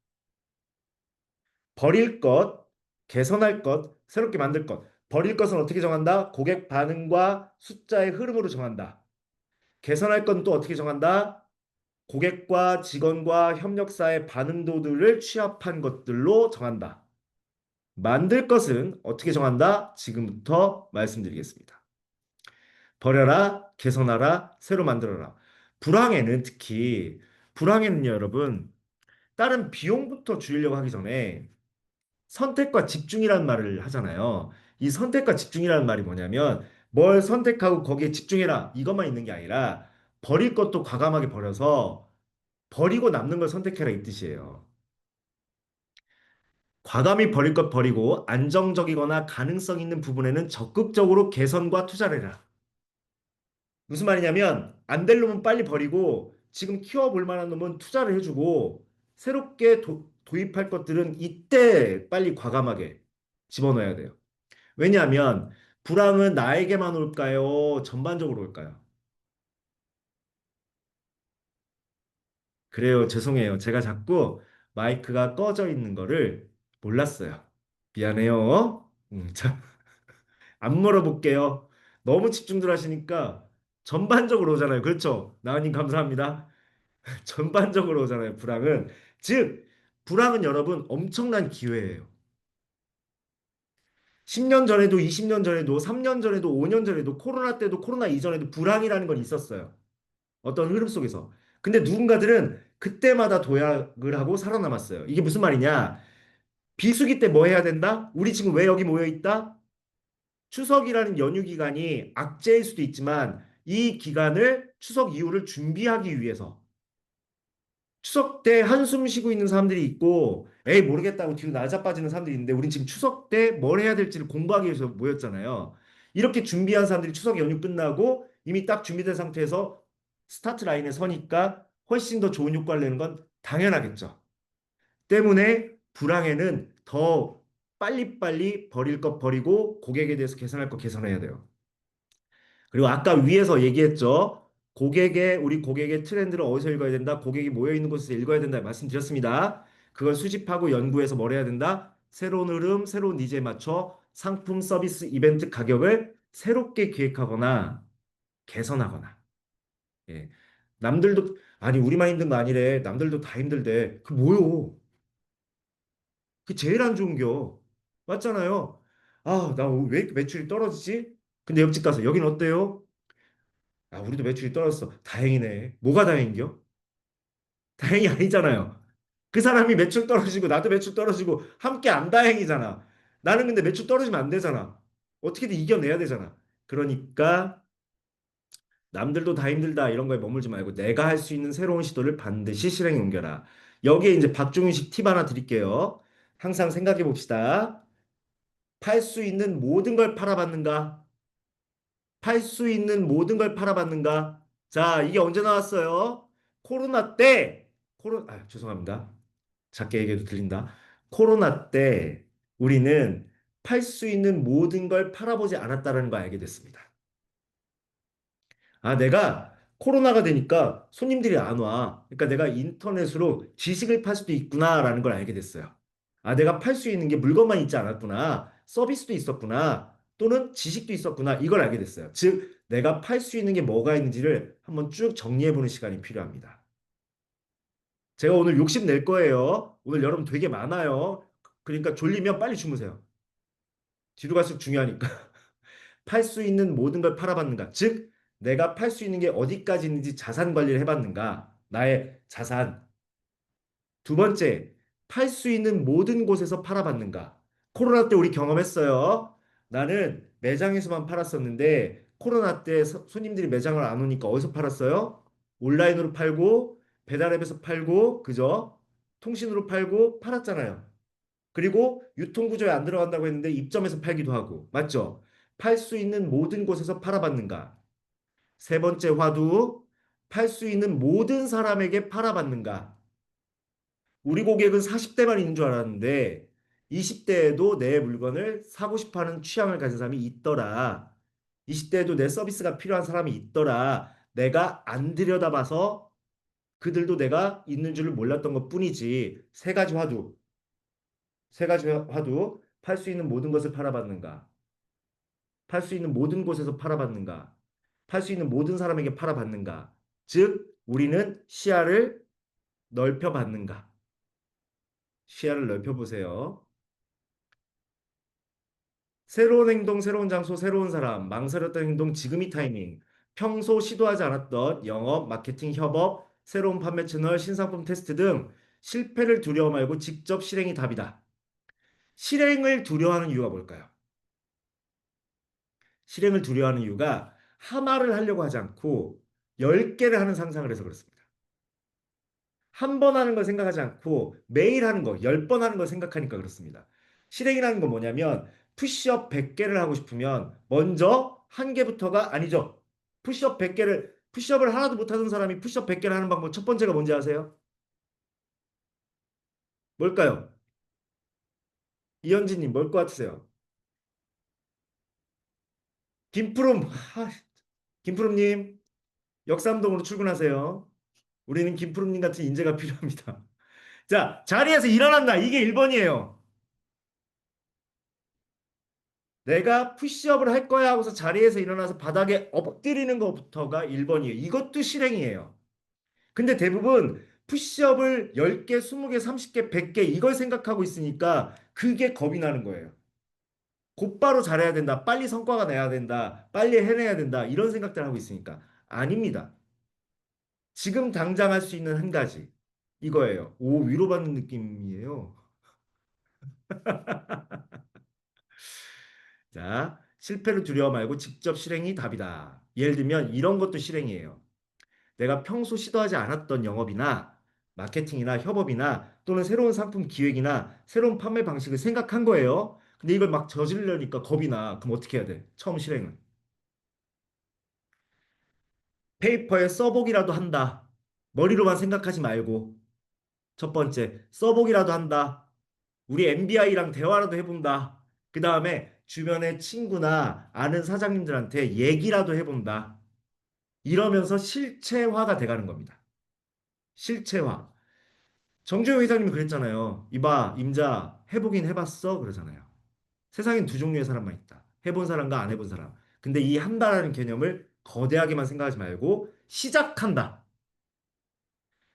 Speaker 1: 버릴 것, 개선할 것, 새롭게 만들 것. 버릴 것은 어떻게 정한다? 고객 반응과 숫자의 흐름으로 정한다. 개선할 건 또 어떻게 정한다? 고객과 직원과 협력사의 반응도들을 취합한 것들로 정한다. 만들 것은 어떻게 정한다? 지금부터 말씀드리겠습니다. 버려라, 개선하라, 새로 만들어라. 불황에는 여러분, 다른 비용부터 줄이려고 하기 전에 선택과 집중이라는 말을 하잖아요. 이 선택과 집중이라는 말이 뭐냐면 뭘 선택하고 거기에 집중해라 이것만 있는 게 아니라 버릴 것도 과감하게 버려서 버리고 남는 걸 선택해라 이 뜻이에요. 과감히 버릴 것 버리고 안정적이거나 가능성 있는 부분에는 적극적으로 개선과 투자를 해라. 무슨 말이냐면 안 될 놈은 빨리 버리고 지금 키워볼 만한 놈은 투자를 해주고 새롭게 도입할 것들은 이때 빨리 과감하게 집어넣어야 돼요. 왜냐하면 불황은 나에게만 올까요? 전반적으로 올까요? 그래요. 죄송해요. 제가 자꾸 마이크가 꺼져 있는 거를 몰랐어요. 미안해요. 자, 안 물어볼게요. 너무 집중들 하시니까 전반적으로 오잖아요. 그렇죠? 나은님 감사합니다. 전반적으로 오잖아요. 불황은. 즉, 불황은 여러분 엄청난 기회예요. 10년 전에도 20년 전에도 3년 전에도 5년 전에도 코로나 때도 코로나 이전에도 불황이라는 건 있었어요. 어떤 흐름 속에서. 근데 누군가들은 그때마다 도약을 하고 살아남았어요. 이게 무슨 말이냐? 비수기 때 뭐 해야 된다? 우리 지금 왜 여기 모여 있다? 추석이라는 연휴 기간이 악재일 수도 있지만 이 기간을 추석 이후를 준비하기 위해서 추석 때 한숨 쉬고 있는 사람들이 있고 에이 모르겠다고 뒤로 나자빠지는 사람들이 있는데 우린 지금 추석 때 뭘 해야 될지를 공부하기 위해서 모였잖아요. 이렇게 준비한 사람들이 추석 연휴 끝나고 이미 딱 준비된 상태에서 스타트 라인에 서니까 훨씬 더 좋은 효과를 내는 건 당연하겠죠. 때문에 불황에는 더 빨리빨리 버릴 것 버리고 고객에 대해서 개선할 것 개선해야 돼요. 그리고 아까 위에서 얘기했죠. 우리 고객의 트렌드를 어디서 읽어야 된다? 고객이 모여 있는 곳에서 읽어야 된다. 말씀드렸습니다. 그걸 수집하고 연구해서 뭘 해야 된다? 새로운 흐름, 새로운 니즈에 맞춰 상품, 서비스, 이벤트 가격을 새롭게 기획하거나 개선하거나. 예. 남들도, 아니, 우리만 힘든 거 아니래. 남들도 다 힘들대. 그 뭐요? 그 제일 안 좋은겨. 맞잖아요. 아, 나 왜 이렇게 매출이 떨어지지? 근데 옆집 가서 여긴 어때요? 아, 우리도 매출이 떨어졌어. 다행이네. 뭐가 다행이겨? 다행이 아니잖아요. 그 사람이 매출 떨어지고 나도 매출 떨어지고 함께 안 다행이잖아. 나는 근데 매출 떨어지면 안 되잖아. 어떻게든 이겨내야 되잖아. 그러니까 남들도 다 힘들다 이런 거에 머물지 말고 내가 할 수 있는 새로운 시도를 반드시 실행에 옮겨라. 여기에 이제 박중훈식 팁 하나 드릴게요. 항상 생각해 봅시다. 팔 수 있는 모든 걸 팔아봤는가? 팔 수 있는 모든 걸 팔아받는가? 자, 이게 언제 나왔어요? 코로나 때, 죄송합니다. 작게 얘기해도 들린다. 코로나 때 우리는 팔 수 있는 모든 걸 팔아보지 않았다는 걸 알게 됐습니다. 아, 내가 코로나가 되니까 손님들이 안 와. 그러니까 내가 인터넷으로 지식을 팔 수도 있구나라는 걸 알게 됐어요. 아, 내가 팔 수 있는 게 물건만 있지 않았구나. 서비스도 있었구나. 또는 지식도 있었구나. 이걸 알게 됐어요. 즉, 내가 팔 수 있는 게 뭐가 있는지를 한번 쭉 정리해보는 시간이 필요합니다. 제가 오늘 욕심 낼 거예요. 오늘 여러분 되게 많아요. 그러니까 졸리면 빨리 주무세요. 뒤로 갈수록 중요하니까. 팔 수 있는 모든 걸 팔아봤는가? 즉, 내가 팔 수 있는 게 어디까지 있는지 자산 관리를 해봤는가? 나의 자산. 두 번째, 팔 수 있는 모든 곳에서 팔아봤는가? 코로나 때 우리 경험했어요. 나는 매장에서만 팔았었는데, 코로나 때 손님들이 매장을 안 오니까 어디서 팔았어요? 온라인으로 팔고, 배달앱에서 팔고, 그죠? 통신으로 팔고, 팔았잖아요. 그리고 유통구조에 안 들어간다고 했는데 입점해서 팔기도 하고. 맞죠? 팔 수 있는 모든 곳에서 팔아받는가? 세 번째 화두, 팔 수 있는 모든 사람에게 팔아받는가? 우리 고객은 40대만 있는 줄 알았는데 20대에도 내 물건을 사고 싶어 하는 취향을 가진 사람이 있더라. 20대에도 내 서비스가 필요한 사람이 있더라. 내가 안 들여다봐서 그들도 내가 있는 줄을 몰랐던 것 뿐이지. 세 가지 화두. 세 가지 화두. 팔 수 있는 모든 것을 팔아받는가? 팔 수 있는 모든 곳에서 팔아받는가? 팔 수 있는 모든 사람에게 팔아받는가? 즉, 우리는 시야를 넓혀받는가? 시야를 넓혀보세요. 새로운 행동, 새로운 장소, 새로운 사람, 망설였던 행동, 지금이 타이밍. 평소 시도하지 않았던 영업, 마케팅, 협업, 새로운 판매 채널, 신상품 테스트 등 실패를 두려워 말고 직접 실행이 답이다. 실행을 두려워하는 이유가 뭘까요? 실행을 두려워하는 이유가 하나를 하려고 하지 않고 10개를 하는 상상을 해서 그렇습니다. 한 번 하는 걸 생각하지 않고 매일 하는 거, 10번 하는 걸 생각하니까 그렇습니다. 실행이라는 건 뭐냐면 푸시업 100개를 하고 싶으면 먼저 한 개부터가 아니죠. 푸시업을 하나도 못하는 사람이 푸시업 100개를 하는 방법 첫 번째가 뭔지 아세요? 뭘까요? 이현진님, 뭘 것 같으세요? 김푸름, 김푸름님, 역삼동으로 출근하세요. 우리는 김푸름님 같은 인재가 필요합니다. 자, 자리에서 일어난다. 이게 1번이에요. 내가 푸시업을 할 거야 하고서 자리에서 일어나서 바닥에 엎드리는 것부터가 1번이에요. 이것도 실행이에요. 근데 대부분 푸시업을 10개, 20개, 30개, 100개 이걸 생각하고 있으니까 그게 겁이 나는 거예요. 곧바로 잘해야 된다. 빨리 성과가 내야 된다. 빨리 해내야 된다. 이런 생각들 하고 있으니까. 아닙니다. 지금 당장 할 수 있는 한 가지. 이거예요. 오, 위로받는 느낌이에요. 자, 실패를 두려워 말고 직접 실행이 답이다. 예를 들면 이런 것도 실행이에요. 내가 평소 시도하지 않았던 영업이나 마케팅이나 협업이나 또는 새로운 상품 기획이나 새로운 판매 방식을 생각한 거예요. 근데 이걸 막 저지르려니까 겁이 나. 그럼 어떻게 해야 돼? 처음 실행은. 페이퍼에 써보기라도 한다. 머리로만 생각하지 말고. 첫 번째, 써보기라도 한다. 우리 MBI랑 대화라도 해본다. 그 다음에 주변의 친구나 아는 사장님들한테 얘기라도 해본다. 이러면서 실체화가 돼가는 겁니다. 실체화. 정주영 회장님이 그랬잖아요. 이봐, 임자, 해보긴 해봤어? 그러잖아요. 세상엔 두 종류의 사람만 있다. 해본 사람과 안 해본 사람. 근데 이 한다라는 개념을 거대하게만 생각하지 말고 시작한다.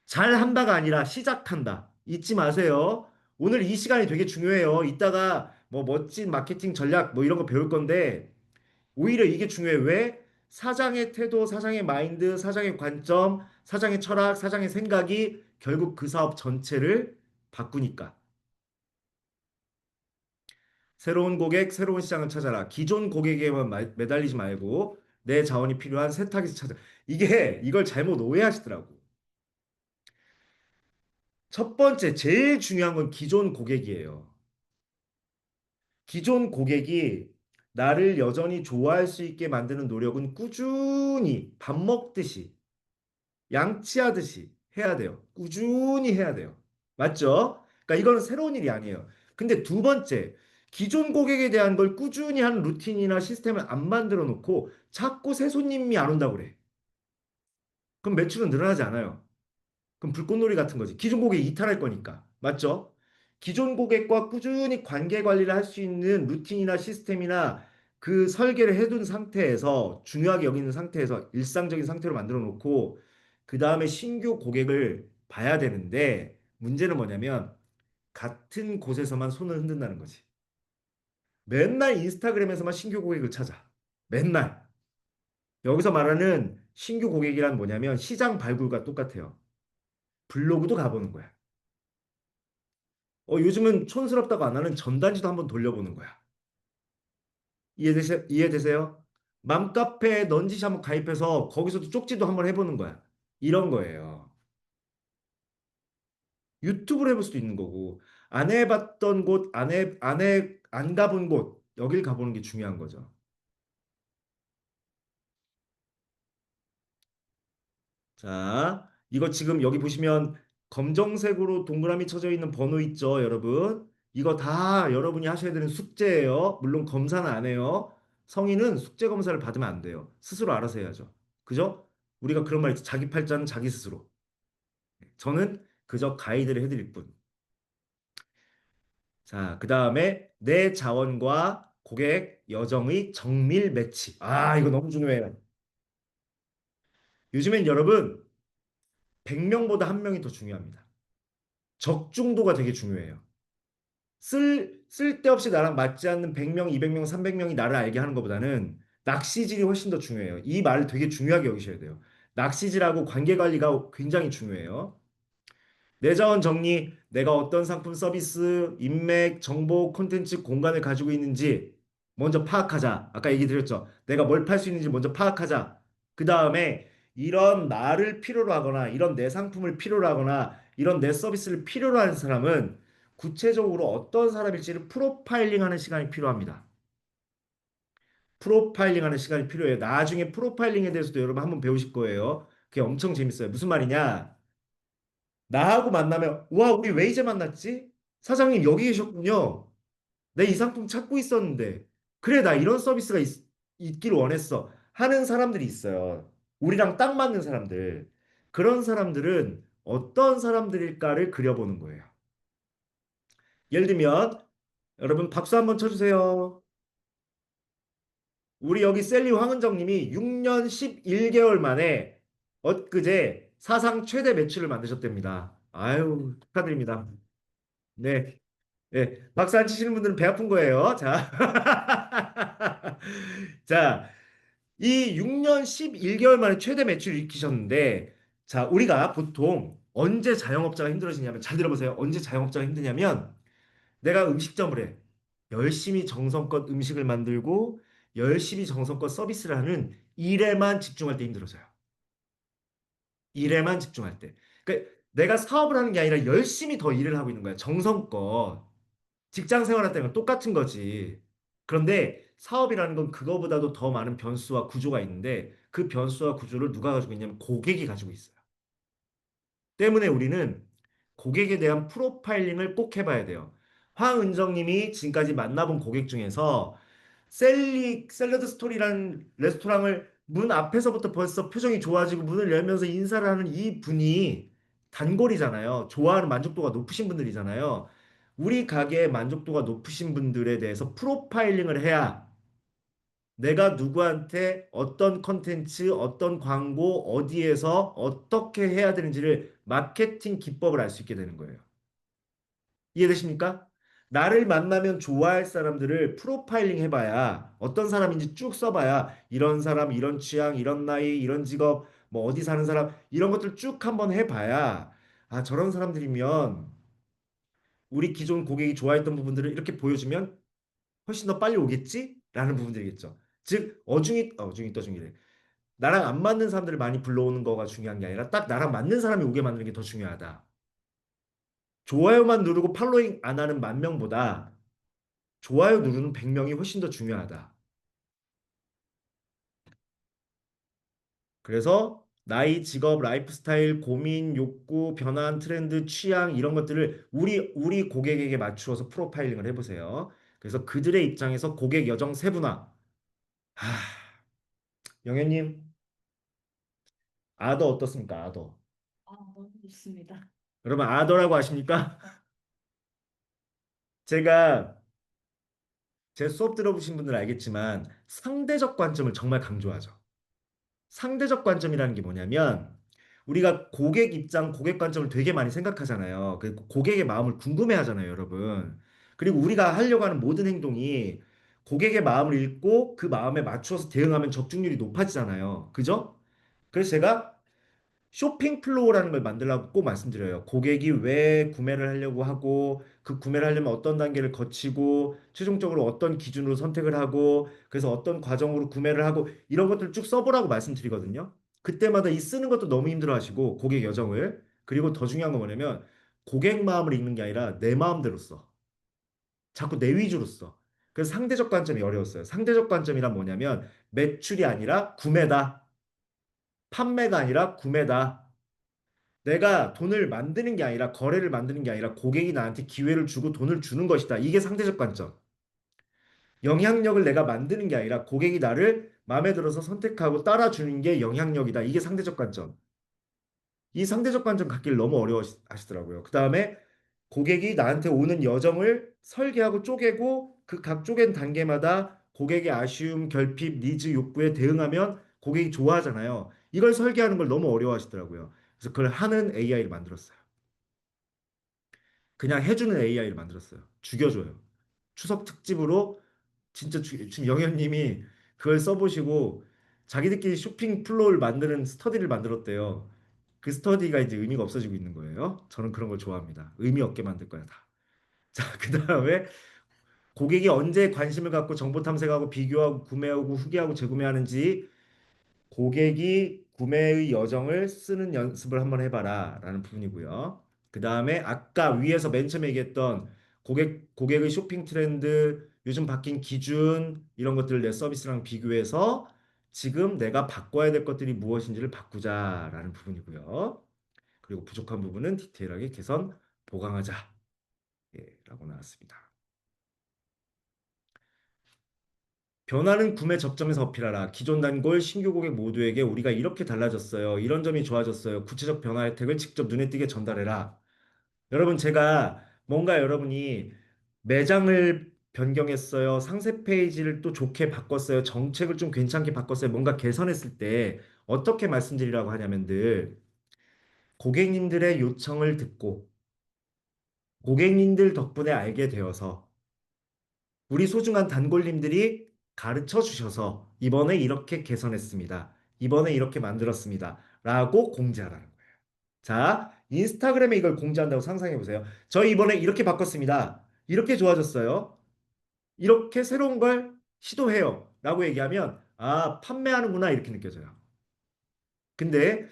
Speaker 1: 잘 한다가 아니라 시작한다. 잊지 마세요. 오늘 이 시간이 되게 중요해요. 이따가 뭐 멋진 마케팅 전략 뭐 이런 거 배울 건데 오히려 이게 중요해. 왜? 사장의 태도, 사장의 마인드, 사장의 관점, 사장의 철학, 사장의 생각이 결국 그 사업 전체를 바꾸니까. 새로운 고객, 새로운 시장을 찾아라. 기존 고객에만 매달리지 말고 내 자원이 필요한 새 타깃을 찾아. 이걸 잘못 오해하시더라고. 첫 번째, 제일 중요한 건 기존 고객이에요. 기존 고객이 나를 여전히 좋아할 수 있게 만드는 노력은 꾸준히 밥 먹듯이 양치하듯이 해야 돼요. 꾸준히 해야 돼요. 맞죠? 그러니까 이거는 새로운 일이 아니에요. 근데 두 번째, 기존 고객에 대한 걸 꾸준히 하는 루틴이나 시스템을 안 만들어 놓고 자꾸 새 손님이 안 온다고 그래. 그럼 매출은 늘어나지 않아요. 그럼 불꽃놀이 같은 거지. 기존 고객이 이탈할 거니까. 맞죠? 기존 고객과 꾸준히 관계 관리를 할 수 있는 루틴이나 시스템이나 그 설계를 해둔 상태에서 중요하게 여기는 상태에서 일상적인 상태로 만들어 놓고 그 다음에 신규 고객을 봐야 되는데 문제는 뭐냐면 같은 곳에서만 손을 흔든다는 거지. 맨날 인스타그램에서만 신규 고객을 찾아. 맨날. 여기서 말하는 신규 고객이란 뭐냐면 시장 발굴과 똑같아요. 블로그도 가보는 거야. 요즘은 촌스럽다고 안 하는 전단지도 한번 돌려보는 거야. 이해되세요? 맘카페에 넌지시 한번 가입해서 거기서도 쪽지도 한번 해보는 거야. 이런 거예요. 유튜브로 해볼 수도 있는 거고, 안 해봤던 곳, 안 가본 곳, 여길 가보는 게 중요한 거죠. 자, 이거 지금 여기 보시면 검정색으로 동그라미 쳐져 있는 번호 있죠, 여러분? 이거 다 여러분이 하셔야 되는 숙제예요. 물론 검사는 안 해요. 성인은 숙제 검사를 받으면 안 돼요. 스스로 알아서 해야죠. 그죠? 우리가 그런 말 있죠. 자기 팔자는 자기 스스로. 저는 그저 가이드를 해드릴 뿐. 자, 그 다음에 내 자원과 고객 여정의 정밀 매치. 아, 이거 너무 중요해요. 요즘엔 여러분 100명보다 한 명이 더 중요합니다. 적중도가 되게 중요해요. 쓸데없이 나랑 맞지 않는 100명, 200명, 300명이 나를 알게 하는 것보다는 낚시질이 훨씬 더 중요해요. 이 말을 되게 중요하게 여기셔야 돼요. 낚시질하고 관계 관리가 굉장히 중요해요. 내 자원 정리, 내가 어떤 상품, 서비스, 인맥, 정보, 콘텐츠, 공간을 가지고 있는지 먼저 파악하자. 아까 얘기 드렸죠. 내가 뭘 팔 수 있는지 먼저 파악하자. 그 다음에 이런 나를 필요로 하거나 이런 내 상품을 필요로 하거나 이런 내 서비스를 필요로 하는 사람은 구체적으로 어떤 사람일지를 프로파일링하는 시간이 필요합니다. 프로파일링하는 시간이 필요해요. 나중에 프로파일링에 대해서도 여러분 한번 배우실 거예요. 그게 엄청 재밌어요. 무슨 말이냐? 나하고 만나면 와 우리 왜 이제 만났지? 사장님 여기 계셨군요. 내 이 상품 찾고 있었는데 그래 나 이런 서비스가 있길 원했어 하는 사람들이 있어요. 우리랑 딱 맞는 사람들. 그런 사람들은 어떤 사람들일까를 그려보는 거예요. 예를 들면 여러분 박수 한번 쳐주세요. 우리 여기 셀리 황은정님이 6년 11개월 만에 엊그제 사상 최대 매출을 만드셨답니다. 아유 축하드립니다. 네. 네, 박수 안 치시는 분들은 배 아픈 거예요. 자, 자, 이 6년 11개월 만에 최대 매출을 일으키셨는데, 자, 우리가 보통 언제 자영업자가 힘들어지냐면, 잘 들어보세요. 언제 자영업자가 힘드냐면, 내가 음식점을 해. 열심히 정성껏 음식을 만들고, 열심히 정성껏 서비스를 하는 일에만 집중할 때 힘들어져요. 일에만 집중할 때. 그러니까 내가 사업을 하는 게 아니라 열심히 더 일을 하고 있는 거야. 정성껏. 직장 생활할 때는 똑같은 거지. 그런데 사업이라는 건 그거보다도 더 많은 변수와 구조가 있는데 그 변수와 구조를 누가 가지고 있냐면 고객이 가지고 있어요. 때문에 우리는 고객에 대한 프로파일링을 꼭 해봐야 돼요. 황은정님이 지금까지 만나본 고객 중에서 샐러드 스토리라는 레스토랑을 문 앞에서부터 벌써 표정이 좋아지고 문을 열면서 인사를 하는 이 분이 단골이잖아요. 좋아하는 만족도가 높으신 분들이잖아요. 우리 가게의 만족도가 높으신 분들에 대해서 프로파일링을 해야 내가 누구한테 어떤 컨텐츠, 어떤 광고, 어디에서 어떻게 해야 되는지를 마케팅 기법을 알 수 있게 되는 거예요. 이해되십니까? 나를 만나면 좋아할 사람들을 프로파일링 해봐야 어떤 사람인지 쭉 써봐야 이런 사람, 이런 취향, 이런 나이, 이런 직업, 뭐 어디 사는 사람 이런 것들 쭉 한번 해봐야 아 저런 사람들이면 우리 기존 고객이 좋아했던 부분들을 이렇게 보여주면 훨씬 더 빨리 오겠지? 라는 부분들이겠죠. 즉 어중이 떠중이래. 나랑 안 맞는 사람들을 많이 불러오는 거가 중요한 게 아니라 딱 나랑 맞는 사람이 오게 만드는 게 더 중요하다. 좋아요만 누르고 팔로잉 안 하는 10,000명보다 좋아요 누르는 100명이 훨씬 더 중요하다. 그래서 나이, 직업, 라이프 스타일, 고민, 욕구, 변환, 트렌드, 취향 이런 것들을 우리 고객에게 맞추어서 프로파일링을 해보세요. 그래서 그들의 입장에서 고객 여정 세분화. 하, 영애님, 아더 어떻습니까? 아더.
Speaker 2: 아, 너무 좋습니다.
Speaker 1: 여러분 아더라고 아십니까? 제가 제 수업 들어보신 분들은 알겠지만 상대적 관점을 정말 강조하죠. 상대적 관점이라는 게 뭐냐면 우리가 고객 입장, 고객 관점을 되게 많이 생각하잖아요. 그 고객의 마음을 궁금해 하잖아요, 여러분. 그리고 우리가 하려고 하는 모든 행동이 고객의 마음을 읽고 그 마음에 맞추어서 대응하면 적중률이 높아지잖아요. 그죠? 그래서 제가 쇼핑 플로우라는 걸 만들라고 꼭 말씀드려요. 고객이 왜 구매를 하려고 하고 그 구매를 하려면 어떤 단계를 거치고 최종적으로 어떤 기준으로 선택을 하고 그래서 어떤 과정으로 구매를 하고 이런 것들을 쭉 써보라고 말씀드리거든요. 그때마다 이 쓰는 것도 너무 힘들어하시고 고객 여정을 그리고 더 중요한 건 뭐냐면 고객 마음을 읽는 게 아니라 내 마음대로 써. 자꾸 내 위주로 써. 그래서 상대적 관점이 어려웠어요. 상대적 관점이란 뭐냐면 매출이 아니라 구매다. 판매가 아니라 구매다. 내가 돈을 만드는 게 아니라 거래를 만드는 게 아니라 고객이 나한테 기회를 주고 돈을 주는 것이다. 이게 상대적 관점. 영향력을 내가 만드는 게 아니라 고객이 나를 마음에 들어서 선택하고 따라주는 게 영향력이다. 이게 상대적 관점. 이 상대적 관점 갖기를 너무 어려워하시더라고요. 그 다음에 고객이 나한테 오는 여정을 설계하고 쪼개고 그 각 쪼갠 단계마다 고객의 아쉬움, 결핍, 니즈, 욕구에 대응하면 고객이 좋아하잖아요. 이걸 설계하는 걸 너무 어려워하시더라고요. 그래서 그걸 하는 AI를 만들었어요. 그냥 해주는 AI를 만들었어요. 죽여줘요. 추석 특집으로 진짜 지금 영현님이 그걸 써보시고 자기들끼리 쇼핑 플로우를 만드는 스터디를 만들었대요. 그 스터디가 이제 의미가 없어지고 있는 거예요. 저는 그런 걸 좋아합니다. 의미 없게 만들 거야 다. 자, 그 다음에 고객이 언제 관심을 갖고 정보 탐색하고 비교하고 구매하고 후기하고 재구매하는지 고객이 구매의 여정을 쓰는 연습을 한번 해봐라 라는 부분이고요. 그 다음에 아까 위에서 맨 처음에 얘기했던 고객의 쇼핑 트렌드, 요즘 바뀐 기준, 이런 것들을 내 서비스랑 비교해서 지금 내가 바꿔야 될 것들이 무엇인지를 바꾸자라는 부분이고요. 그리고 부족한 부분은 디테일하게 개선, 보강하자. 예, 라고 나왔습니다. 변화는 구매 접점에서 어필하라. 기존 단골, 신규 고객 모두에게 우리가 이렇게 달라졌어요. 이런 점이 좋아졌어요. 구체적 변화 혜택을 직접 눈에 띄게 전달해라. 여러분, 제가 뭔가 여러분이 매장을 변경했어요. 상세 페이지를 또 좋게 바꿨어요. 정책을 좀 괜찮게 바꿨어요. 뭔가 개선했을 때 어떻게 말씀드리라고 하냐면 늘 고객님들의 요청을 듣고 고객님들 덕분에 알게 되어서 우리 소중한 단골님들이 가르쳐 주셔서 이번에 이렇게 개선했습니다. 이번에 이렇게 만들었습니다. 라고 공지하라는 거예요. 자, 인스타그램에 이걸 공지한다고 상상해 보세요. 저희 이번에 이렇게 바꿨습니다. 이렇게 좋아졌어요. 이렇게 새로운 걸 시도해요. 라고 얘기하면, 아, 판매하는구나. 이렇게 느껴져요. 근데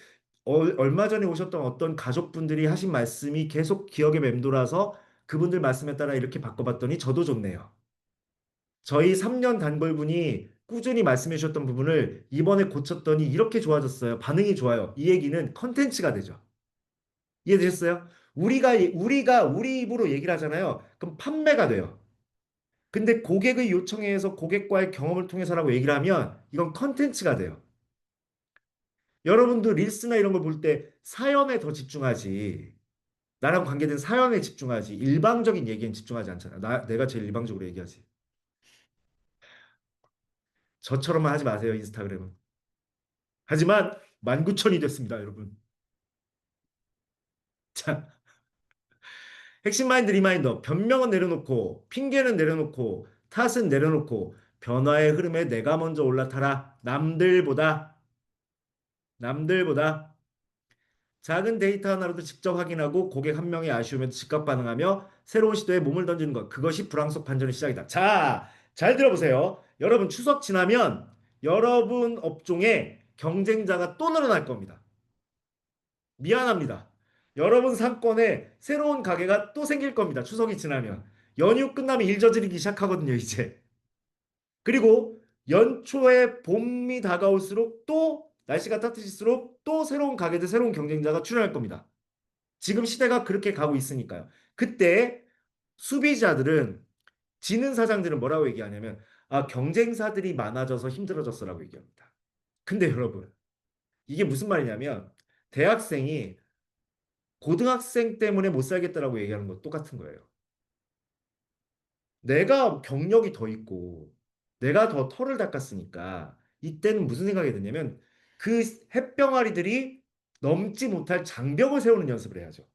Speaker 1: 얼마 전에 오셨던 어떤 가족분들이 하신 말씀이 계속 기억에 맴돌아서 그분들 말씀에 따라 이렇게 바꿔봤더니 저도 좋네요. 저희 3년 단골분이 꾸준히 말씀해 주셨던 부분을 이번에 고쳤더니 이렇게 좋아졌어요. 반응이 좋아요. 이 얘기는 컨텐츠가 되죠. 이해되셨어요? 우리가 우리 입으로 얘기를 하잖아요. 그럼 판매가 돼요. 근데 고객의 요청에 의해서 고객과의 경험을 통해서라고 얘기를 하면 이건 컨텐츠가 돼요. 여러분도 릴스나 이런 걸 볼 때 사연에 더 집중하지. 나랑 관계된 사연에 집중하지. 일방적인 얘기엔 집중하지 않잖아. 내가 제일 일방적으로 얘기하지. 저처럼만 하지 마세요, 인스타그램은. 하지만 19,000이 됐습니다, 여러분. 자, 핵심 마인드 리마인더. 변명은 내려놓고, 핑계는 내려놓고, 탓은 내려놓고, 변화의 흐름에 내가 먼저 올라타라. 남들보다. 작은 데이터 하나로도 직접 확인하고 고객 한 명의 아쉬움에도 즉각 반응하며 새로운 시도에 몸을 던지는 것. 그것이 불황속 반전의 시작이다. 자, 잘 들어보세요. 여러분 추석 지나면 여러분 업종에 경쟁자가 또 늘어날 겁니다. 미안합니다. 여러분 상권에 새로운 가게가 또 생길 겁니다. 추석이 지나면. 연휴 끝나면 일 저지르기 시작하거든요, 이제. 그리고 연초에 봄이 다가올수록 또 날씨가 따뜻해질수록 또 새로운 가게들, 새로운 경쟁자가 출현할 겁니다. 지금 시대가 그렇게 가고 있으니까요. 그때 수비자들은 지는 사장들은 뭐라고 얘기하냐면 아, 경쟁사들이 많아져서 힘들어졌어라고 얘기합니다. 근데 여러분, 이게 무슨 말이냐면 대학생이 고등학생 때문에 못 살겠다라고 얘기하는 거 똑같은 거예요. 내가 경력이 더 있고 내가 더 털을 닦았으니까 이때는 무슨 생각이 드냐면 그 햇병아리들이 넘지 못할 장벽을 세우는 연습을 해야죠.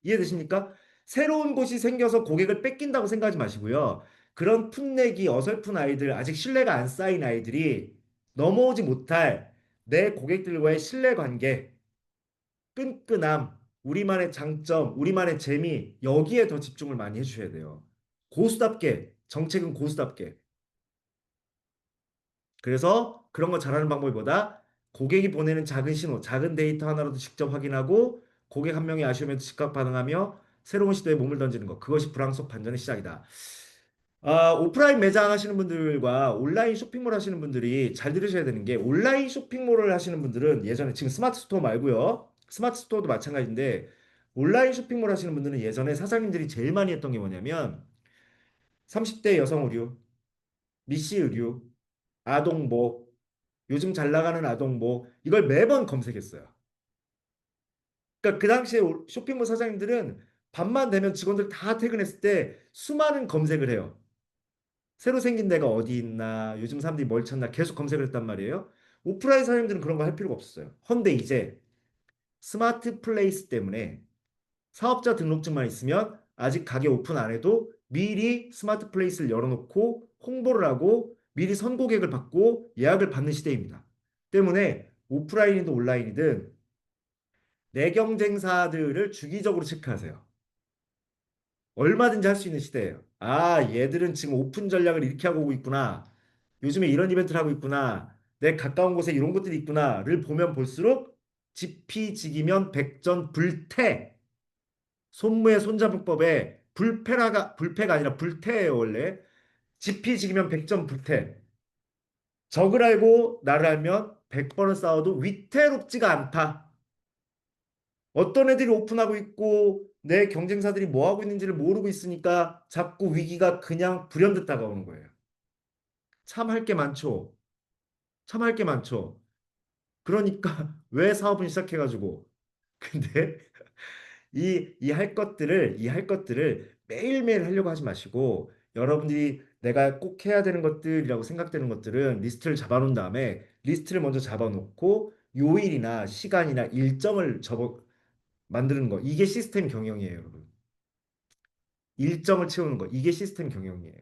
Speaker 1: 이해되십니까? 새로운 곳이 생겨서 고객을 뺏긴다고 생각하지 마시고요. 그런 풋내기 어설픈 아이들, 아직 신뢰가 안 쌓인 아이들이 넘어오지 못할 내 고객들과의 신뢰관계, 끈끈함, 우리만의 장점, 우리만의 재미, 여기에 더 집중을 많이 해주셔야 돼요. 고수답게, 정책은 고수답게. 그래서 그런 거 잘하는 방법이 뭐다? 고객이 보내는 작은 신호, 작은 데이터 하나로도 직접 확인하고 고객 한 명의 아쉬움에도 즉각 반응하며 새로운 시도에 몸을 던지는 것. 그것이 불황 속 반전의 시작이다. 아, 오프라인 매장 하시는 분들과 온라인 쇼핑몰 하시는 분들이 잘 들으셔야 되는 게 온라인 쇼핑몰을 하시는 분들은 예전에 지금 스마트 스토어 말고요. 스마트 스토어도 마찬가지인데 온라인 쇼핑몰 하시는 분들은 예전에 사장님들이 제일 많이 했던 게 뭐냐면 30대 여성 의류, 미씨 의류, 아동복, 요즘 잘 나가는 아동복 이걸 매번 검색했어요. 그러니까 그 당시에 쇼핑몰 사장님들은 밤만 되면 직원들 다 퇴근했을 때 수많은 검색을 해요. 새로 생긴 데가 어디 있나, 요즘 사람들이 뭘 찾나 계속 검색을 했단 말이에요. 오프라인 사장님들은 그런 거 할 필요가 없었어요. 헌데 이제 스마트 플레이스 때문에 사업자 등록증만 있으면 아직 가게 오픈 안 해도 미리 스마트 플레이스를 열어놓고 홍보를 하고 미리 선고객을 받고 예약을 받는 시대입니다. 때문에 오프라인이든 온라인이든 내 경쟁사들을 주기적으로 체크하세요. 얼마든지 할 수 있는 시대예요. 아, 얘들은 지금 오픈 전략을 이렇게 하고 오고 있구나. 요즘에 이런 이벤트를 하고 있구나. 내 가까운 곳에 이런 것들이 있구나를 보면 볼수록 지피지기면 백전불태. 손무의 손자분법에 불패가 아니라 불태예요, 원래. 지피지기면 백전불태. 적을 알고 나를 알면 100번을 싸워도 위태롭지가 않다. 어떤 애들이 오픈하고 있고 내 경쟁사들이 뭐 하고 있는지를 모르고 있으니까 자꾸 위기가 그냥 불현듯 다가오는 거예요. 참 할 게 많죠. 참 할 게 많죠. 그러니까 왜 사업은 시작해가지고 근데 이 할 것들을 매일매일 하려고 하지 마시고 여러분들이 내가 꼭 해야 되는 것들이라고 생각되는 것들은 리스트를 잡아놓은 다음에 리스트를 먼저 잡아놓고 요일이나 시간이나 일정을 접어 만드는 거 이게 시스템 경영이에요, 여러분. 일정을 채우는 거 이게 시스템 경영이에요.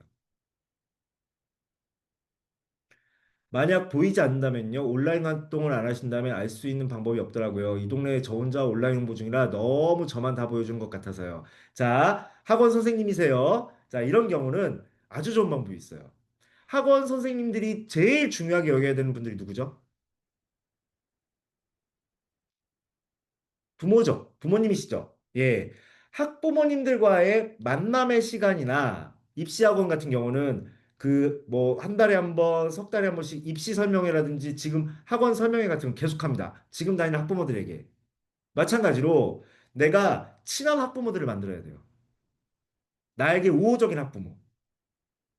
Speaker 1: 만약 보이지 않는다면요, 온라인 활동을 안 하신다면 알 수 있는 방법이 없더라고요. 이 동네에 저 혼자 온라인 홍보 중이라 너무 저만 다 보여주는 것 같아서요. 자, 학원 선생님이세요. 자, 이런 경우는 아주 좋은 방법이 있어요. 학원 선생님들이 제일 중요하게 여겨야 되는 분들이 누구죠? 부모죠. 부모님이시죠. 예. 학부모님들과의 만남의 시간이나 입시학원 같은 경우는 그 뭐 한 달에 한 번, 석 달에 한 번씩 입시 설명회라든지 지금 학원 설명회 같은 거 계속합니다. 지금 다니는 학부모들에게. 마찬가지로 내가 친한 학부모들을 만들어야 돼요. 나에게 우호적인 학부모.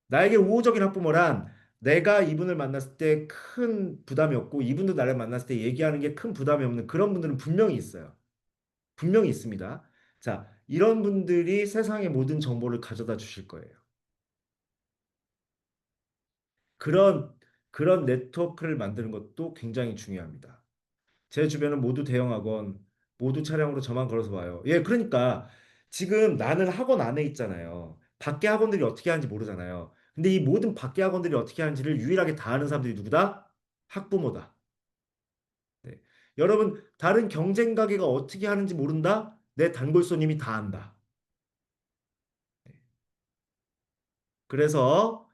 Speaker 1: 나에게 우호적인 학부모란 내가 이분을 만났을 때 큰 부담이 없고 이분도 나를 만났을 때 얘기하는 게 큰 부담이 없는 그런 분들은 분명히 있어요. 분명히 있습니다. 자, 이런 분들이 세상의 모든 정보를 가져다 주실 거예요. 그런, 그런 네트워크를 만드는 것도 굉장히 중요합니다. 제 주변은 모두 대형학원, 모두 차량으로 저만 걸어서 와요. 예, 그러니까 지금 나는 학원 안에 있잖아요. 밖에 학원들이 어떻게 하는지 모르잖아요. 근데 이 모든 밖에 학원들이 어떻게 하는지를 유일하게 다 아는 사람들이 누구다? 학부모다. 네. 여러분, 다른 경쟁 가게가 어떻게 하는지 모른다? 내 단골 손님이 다 안다. 그래서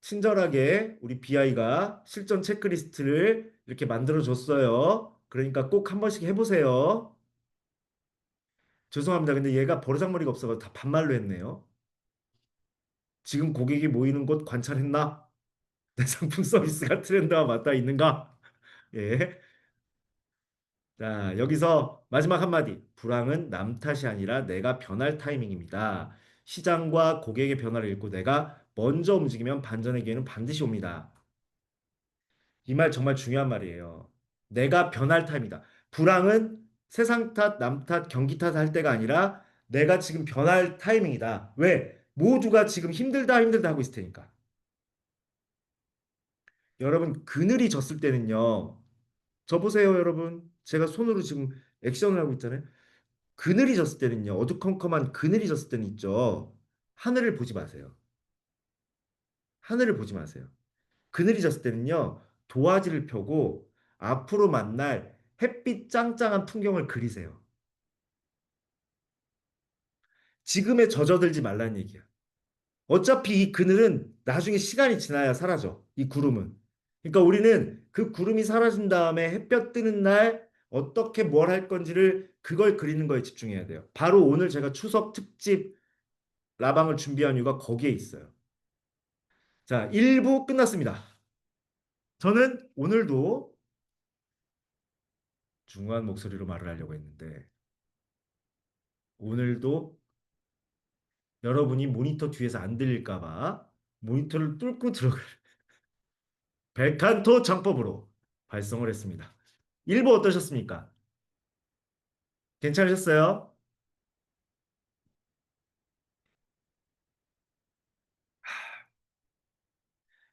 Speaker 1: 친절하게 우리 BI가 실전 체크리스트를 이렇게 만들어 줬어요. 그러니까 꼭 한 번씩 해보세요. 죄송합니다. 근데 얘가 버르장머리가 없어서 다 반말로 했네요. 지금 고객이 모이는 곳 관찰했나? 내 상품 서비스가 트렌드와 맞닿아 있는가? 예. 자, 여기서 마지막 한마디. 불황은 남 탓이 아니라 내가 변할 타이밍입니다. 시장과 고객의 변화를 읽고 내가 먼저 움직이면 반전의 기회는 반드시 옵니다. 이 말 정말 중요한 말이에요. 내가 변할 타임이다. 불황은 세상 탓, 남 탓, 경기 탓 할 때가 아니라 내가 지금 변할 타이밍이다. 왜? 모두가 지금 힘들다 힘들다 하고 있을 테니까. 여러분 그늘이 졌을 때는요. 저 보세요, 여러분. 제가 손으로 지금 액션을 하고 있잖아요. 그늘이 졌을 때는요. 어두컴컴한 그늘이 졌을 때는 있죠. 하늘을 보지 마세요. 하늘을 보지 마세요. 그늘이 졌을 때는요. 도화지를 펴고 앞으로 만날 햇빛 짱짱한 풍경을 그리세요. 지금에 젖어들지 말라는 얘기야. 어차피 이 그늘은 나중에 시간이 지나야 사라져. 이 구름은. 그러니까 우리는 그 구름이 사라진 다음에 햇볕 뜨는 날 어떻게 뭘 할 건지를 그걸 그리는 거에 집중해야 돼요. 바로 오늘 제가 추석 특집 라방을 준비한 이유가 거기에 있어요. 자, 1부 끝났습니다. 저는 오늘도 중후한 목소리로 말을 하려고 했는데 오늘도 여러분이 모니터 뒤에서 안 들릴까 봐 모니터를 뚫고 들어갈 벨칸토 창법으로 발성을 했습니다. 1부 어떠셨습니까? 괜찮으셨어요?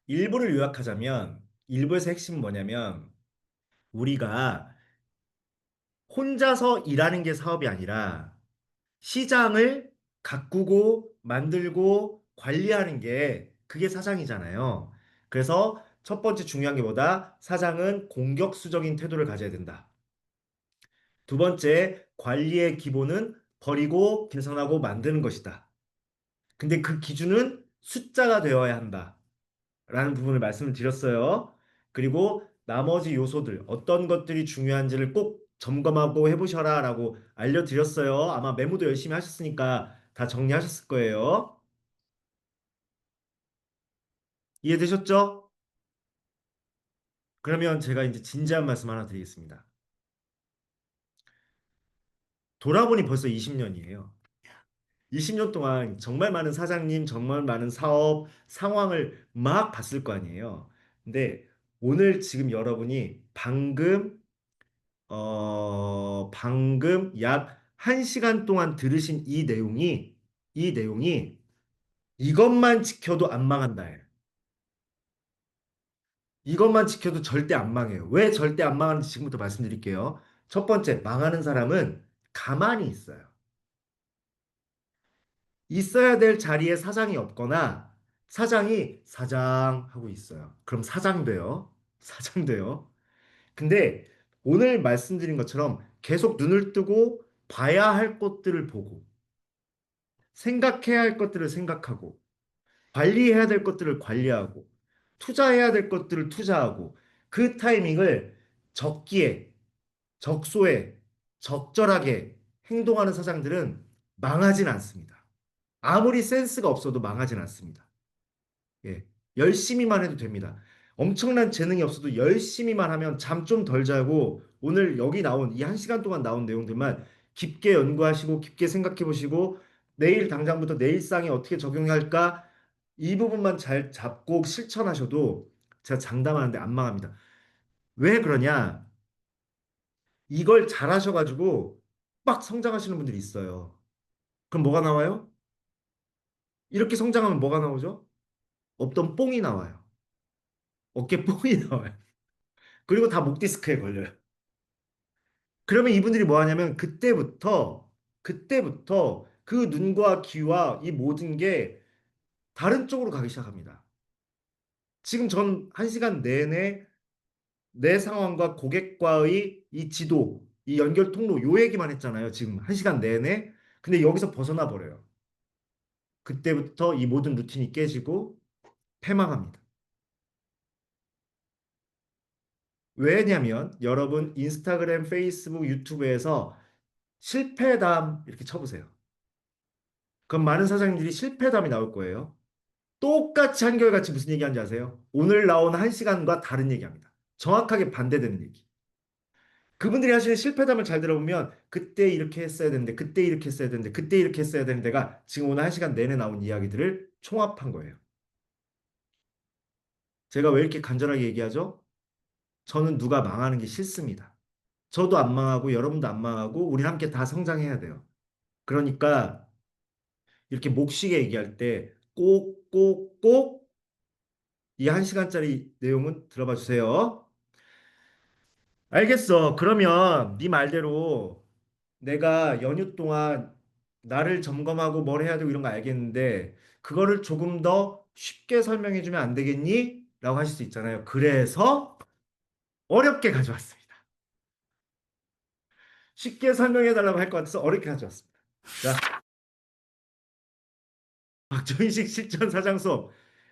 Speaker 1: 1부를 요약하자면 1부에서 핵심은 뭐냐면 우리가 혼자서 일하는 게 사업이 아니라 시장을 가꾸고 만들고 관리하는 게 그게 사장이잖아요. 그래서 첫 번째 중요한 게 뭐다? 사장은 공격수적인 태도를 가져야 된다. 두 번째, 관리의 기본은 버리고 개선하고 만드는 것이다. 근데 그 기준은 숫자가 되어야 한다. 라는 부분을 말씀을 드렸어요. 그리고 나머지 요소들, 어떤 것들이 중요한지를 꼭 점검하고 해보셔라 라고 알려드렸어요. 아마 메모도 열심히 하셨으니까 다 정리하셨을 거예요. 이해되셨죠? 그러면 제가 이제 진지한 말씀 하나 드리겠습니다. 돌아보니 벌써 20년이에요. 20년 동안 정말 많은 사장님, 정말 많은 사업 상황을 막 봤을 거 아니에요. 근데 오늘 지금 여러분이 방금 약 1시간 동안 들으신 이 내용이 이것만 지켜도 안 망한다예요. 이것만 지켜도 절대 안 망해요. 왜 절대 안 망하는지 지금부터 말씀드릴게요. 첫 번째, 망하는 사람은 가만히 있어요. 있어야 될 자리에 사장이 없거나 사장이 사장 하고 있어요. 그럼 사장 돼요. 사장 돼요. 근데 오늘 말씀드린 것처럼 계속 눈을 뜨고 봐야 할 것들을 보고 생각해야 할 것들을 생각하고 관리해야 될 것들을 관리하고 투자해야 될 것들을 투자하고 그 타이밍을 적기에 적소에 적절하게 행동하는 사장들은 망하진 않습니다. 아무리 센스가 없어도 망하진 않습니다. 예. 열심히만 해도 됩니다. 엄청난 재능이 없어도 열심히만 하면 잠 좀 덜 자고 오늘 여기 나온 이 1시간 동안 나온 내용들만 깊게 연구하시고 깊게 생각해 보시고 내일 당장부터 내 일상에 어떻게 적용할까 이 부분만 잘 잡고 실천하셔도 제가 장담하는데 안 망합니다. 왜 그러냐? 이걸 잘하셔가지고 빡 성장하시는 분들이 있어요. 그럼 뭐가 나와요? 이렇게 성장하면 뭐가 나오죠? 없던 뽕이 나와요. 어깨 뽕이 나와요. 그리고 다 목 디스크에 걸려요. 그러면 이분들이 뭐 하냐면 그때부터 그 눈과 귀와 이 모든 게 다른 쪽으로 가기 시작합니다. 지금 전 1시간 내내 내 상황과 고객과의 이 지도, 이 연결 통로 요 얘기만 했잖아요. 지금 1시간 내내. 근데 여기서 벗어나 버려요. 그때부터 이 모든 루틴이 깨지고 패망합니다. 왜냐면 여러분 인스타그램, 페이스북, 유튜브에서 실패담 이렇게 쳐보세요. 그럼 많은 사장님들이 실패담이 나올 거예요. 똑같이 한결같이 무슨 얘기하는지 아세요? 오늘 나온 한 시간과 다른 얘기합니다. 정확하게 반대되는 얘기. 그분들이 하시는 실패담을 잘 들어보면 그때 이렇게 했어야 되는데 그때 이렇게 했어야 되는데 그때 이렇게 했어야 되는 데가 지금 오늘 한 시간 내내 나온 이야기들을 총합한 거예요. 제가 왜 이렇게 간절하게 얘기하죠? 저는 누가 망하는 게 싫습니다. 저도 안 망하고 여러분도 안 망하고 우리 함께 다 성장해야 돼요. 그러니까 이렇게 목시게 얘기할 때 꼭, 꼭, 꼭 이 한 시간짜리 내용은 들어봐 주세요. 알겠어. 그러면 네 말대로 내가 연휴 동안 나를 점검하고 뭘 해야 되고 이런 거 알겠는데 그거를 조금 더 쉽게 설명해 주면 안 되겠니? 라고 하실 수 있잖아요. 그래서 어렵게 가져왔습니다. 쉽게 설명해 달라고 할 것 같아서 어렵게 가져왔습니다. 자, 박정희식 실전 사장 수업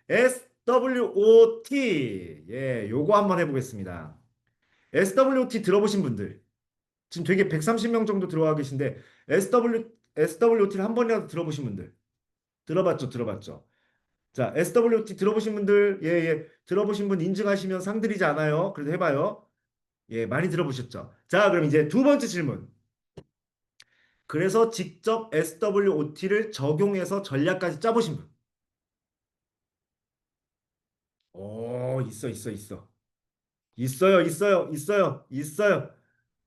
Speaker 1: SWOT. 예, 요거 한번 해보겠습니다. SWOT 들어보신 분들 지금 되게 130명 정도 들어와 계신데 SWOT를 한 번이라도 들어보신 분들 들어봤죠? 들어봤죠? 자, SWOT 들어보신 분들 예, 예. 들어보신 분 인증하시면 상 드리지 않아요. 그래도 해봐요. 예, 많이 들어보셨죠? 자, 그럼 이제 두 번째 질문. 그래서 직접 SWOT를 적용해서 전략까지 짜보신 분. 있어, 있어, 있어. 있어요, 있어요, 있어요, 있어요.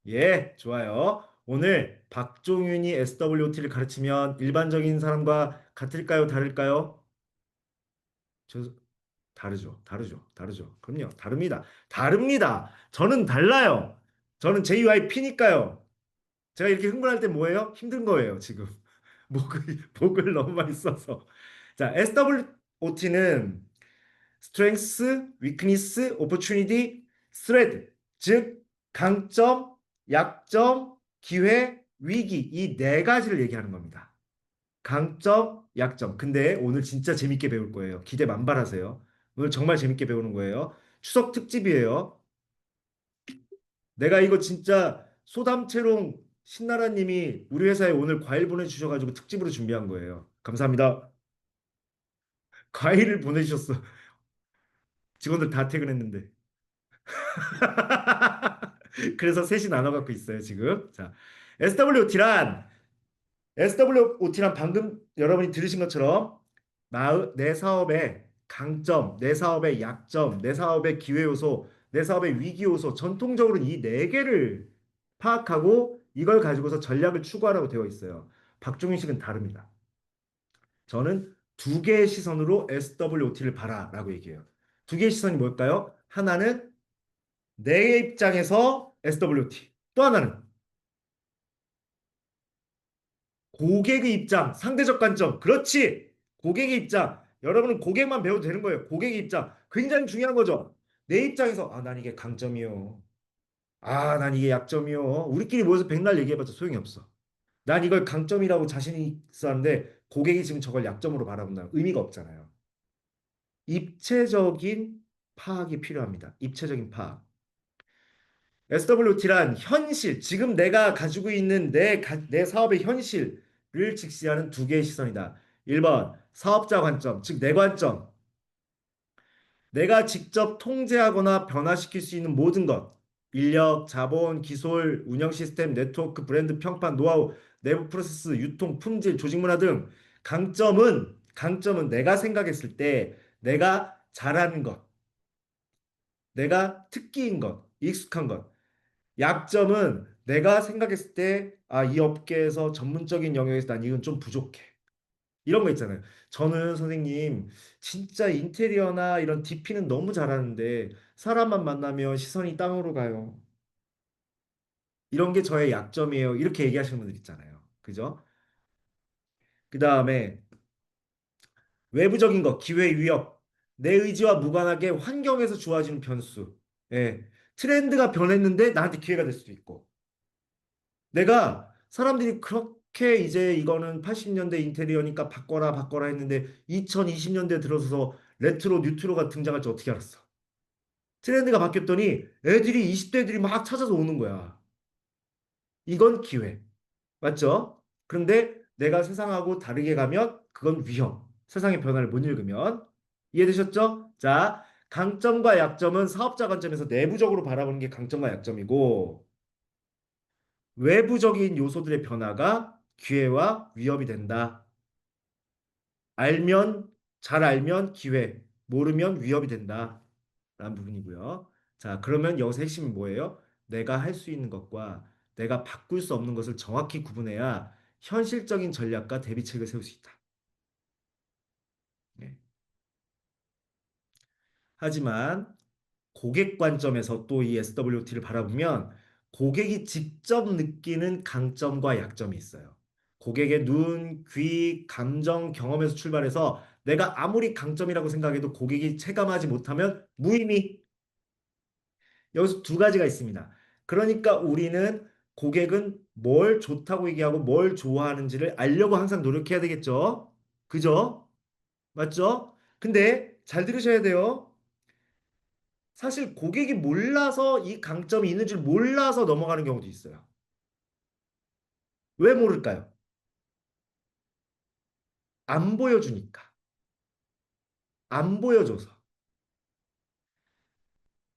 Speaker 1: 예, 좋아요. 오늘 박종윤이 SWOT를 가르치면 일반적인 사람과 같을까요, 다를까요? 저, 다르죠, 다르죠, 다르죠. 그럼요, 다릅니다. 다릅니다. 저는 달라요. 저는 JYP니까요. 제가 이렇게 흥분할 때 뭐예요? 힘든 거예요, 지금. 목을 너무 많이 써서. 자, SWOT는 strength, weakness, opportunity, threat. 즉, 강점, 약점, 기회, 위기. 이 네 가지를 얘기하는 겁니다. 강점, 약점. 근데 오늘 진짜 재밌게 배울 거예요. 기대 만발하세요. 오늘 정말 재밌게 배우는 거예요. 추석 특집이에요. 내가 이거 진짜 소담채롱 신나라님이 우리 회사에 오늘 과일 보내주셔가지고 특집으로 준비한 거예요. 감사합니다. 과일을 보내주셨어. 직원들 다 퇴근했는데. 그래서 셋이 나눠 갖고 있어요, 지금. 자, SWOT란 방금 여러분이 들으신 것처럼 내 사업의 강점, 내 사업의 약점, 내 사업의 기회 요소, 내 사업의 위기 요소, 전통적으로는 이 네 개를 파악하고 이걸 가지고서 전략을 추구하라고 되어 있어요. 박종윤 식은 다릅니다. 저는 두 개의 시선으로 SWOT를 봐라라고 얘기해요. 두 개의 시선이 뭘까요? 하나는 내 입장에서 SWOT. 또 하나는 고객의 입장, 상대적 관점. 그렇지. 고객의 입장. 여러분은 고객만 배워도 되는 거예요. 고객의 입장. 굉장히 중요한 거죠. 내 입장에서 난 이게 강점이요. 난 이게 약점이요. 우리끼리 모여서 백날 얘기해봤자 소용이 없어. 난 이걸 강점이라고 자신이 있어 하는데 고객이 지금 저걸 약점으로 바라본다면 의미가 없잖아요. 입체적인 파악이 필요합니다. 입체적인 파악. SWT란 현실, 지금 내가 가지고 있는 내 사업의 현실을 직시하는 두 개의 시선이다. 1번, 사업자 관점, 즉 내 관점. 내가 직접 통제하거나 변화시킬 수 있는 모든 것. 인력, 자본, 기술, 운영 시스템, 네트워크, 브랜드, 평판, 노하우, 내부 프로세스, 유통, 품질, 조직 문화 등 강점은 내가 생각했을 때 내가 잘하는 것, 내가 특기인 것, 익숙한 것. 약점은 내가 생각했을 때, 이 업계에서 전문적인 영역에서 난 이건 좀 부족해. 이런 거 있잖아요. 저는 선생님, 진짜 인테리어나 이런 DP는 너무 잘하는데, 사람만 만나면 시선이 땅으로 가요. 이런 게 저의 약점이에요. 이렇게 얘기하시는 분들 있잖아요. 그죠? 그 다음에 외부적인 거, 기회, 위협. 내 의지와 무관하게 환경에서 주어지는 변수. 예. 트렌드가 변했는데 나한테 기회가 될 수도 있고. 내가 사람들이 그렇게 이제 이거는 80년대 인테리어니까 바꿔라 바꿔라 했는데 2020년대 들어서서 레트로 뉴트로가 등장할지 어떻게 알았어? 트렌드가 바뀌었더니 애들이 20대들이 막 찾아서 오는 거야. 이건 기회. 맞죠? 그런데 내가 세상하고 다르게 가면 그건 위험. 세상의 변화를 못 읽으면. 이해되셨죠? 자, 강점과 약점은 사업자 관점에서 내부적으로 바라보는 게 강점과 약점이고, 외부적인 요소들의 변화가 기회와 위협이 된다. 알면, 잘 알면 기회, 모르면 위협이 된다. 라는 부분이고요. 자, 그러면 여기서 핵심이 뭐예요? 내가 할 수 있는 것과 내가 바꿀 수 없는 것을 정확히 구분해야 현실적인 전략과 대비책을 세울 수 있다. 네. 하지만 고객 관점에서 또 이 SWOT를 바라보면 고객이 직접 느끼는 강점과 약점이 있어요. 고객의 눈, 귀, 감정, 경험에서 출발해서 내가 아무리 강점이라고 생각해도 고객이 체감하지 못하면 무의미. 여기서 두 가지가 있습니다. 그러니까 우리는 고객은 뭘 좋다고 얘기하고 뭘 좋아하는지를 알려고 항상 노력해야 되겠죠? 그죠? 맞죠? 근데 잘 들으셔야 돼요. 사실 고객이 몰라서 이 강점이 있는 줄 몰라서 넘어가는 경우도 있어요. 왜 모를까요? 안 보여주니까. 안 보여줘서.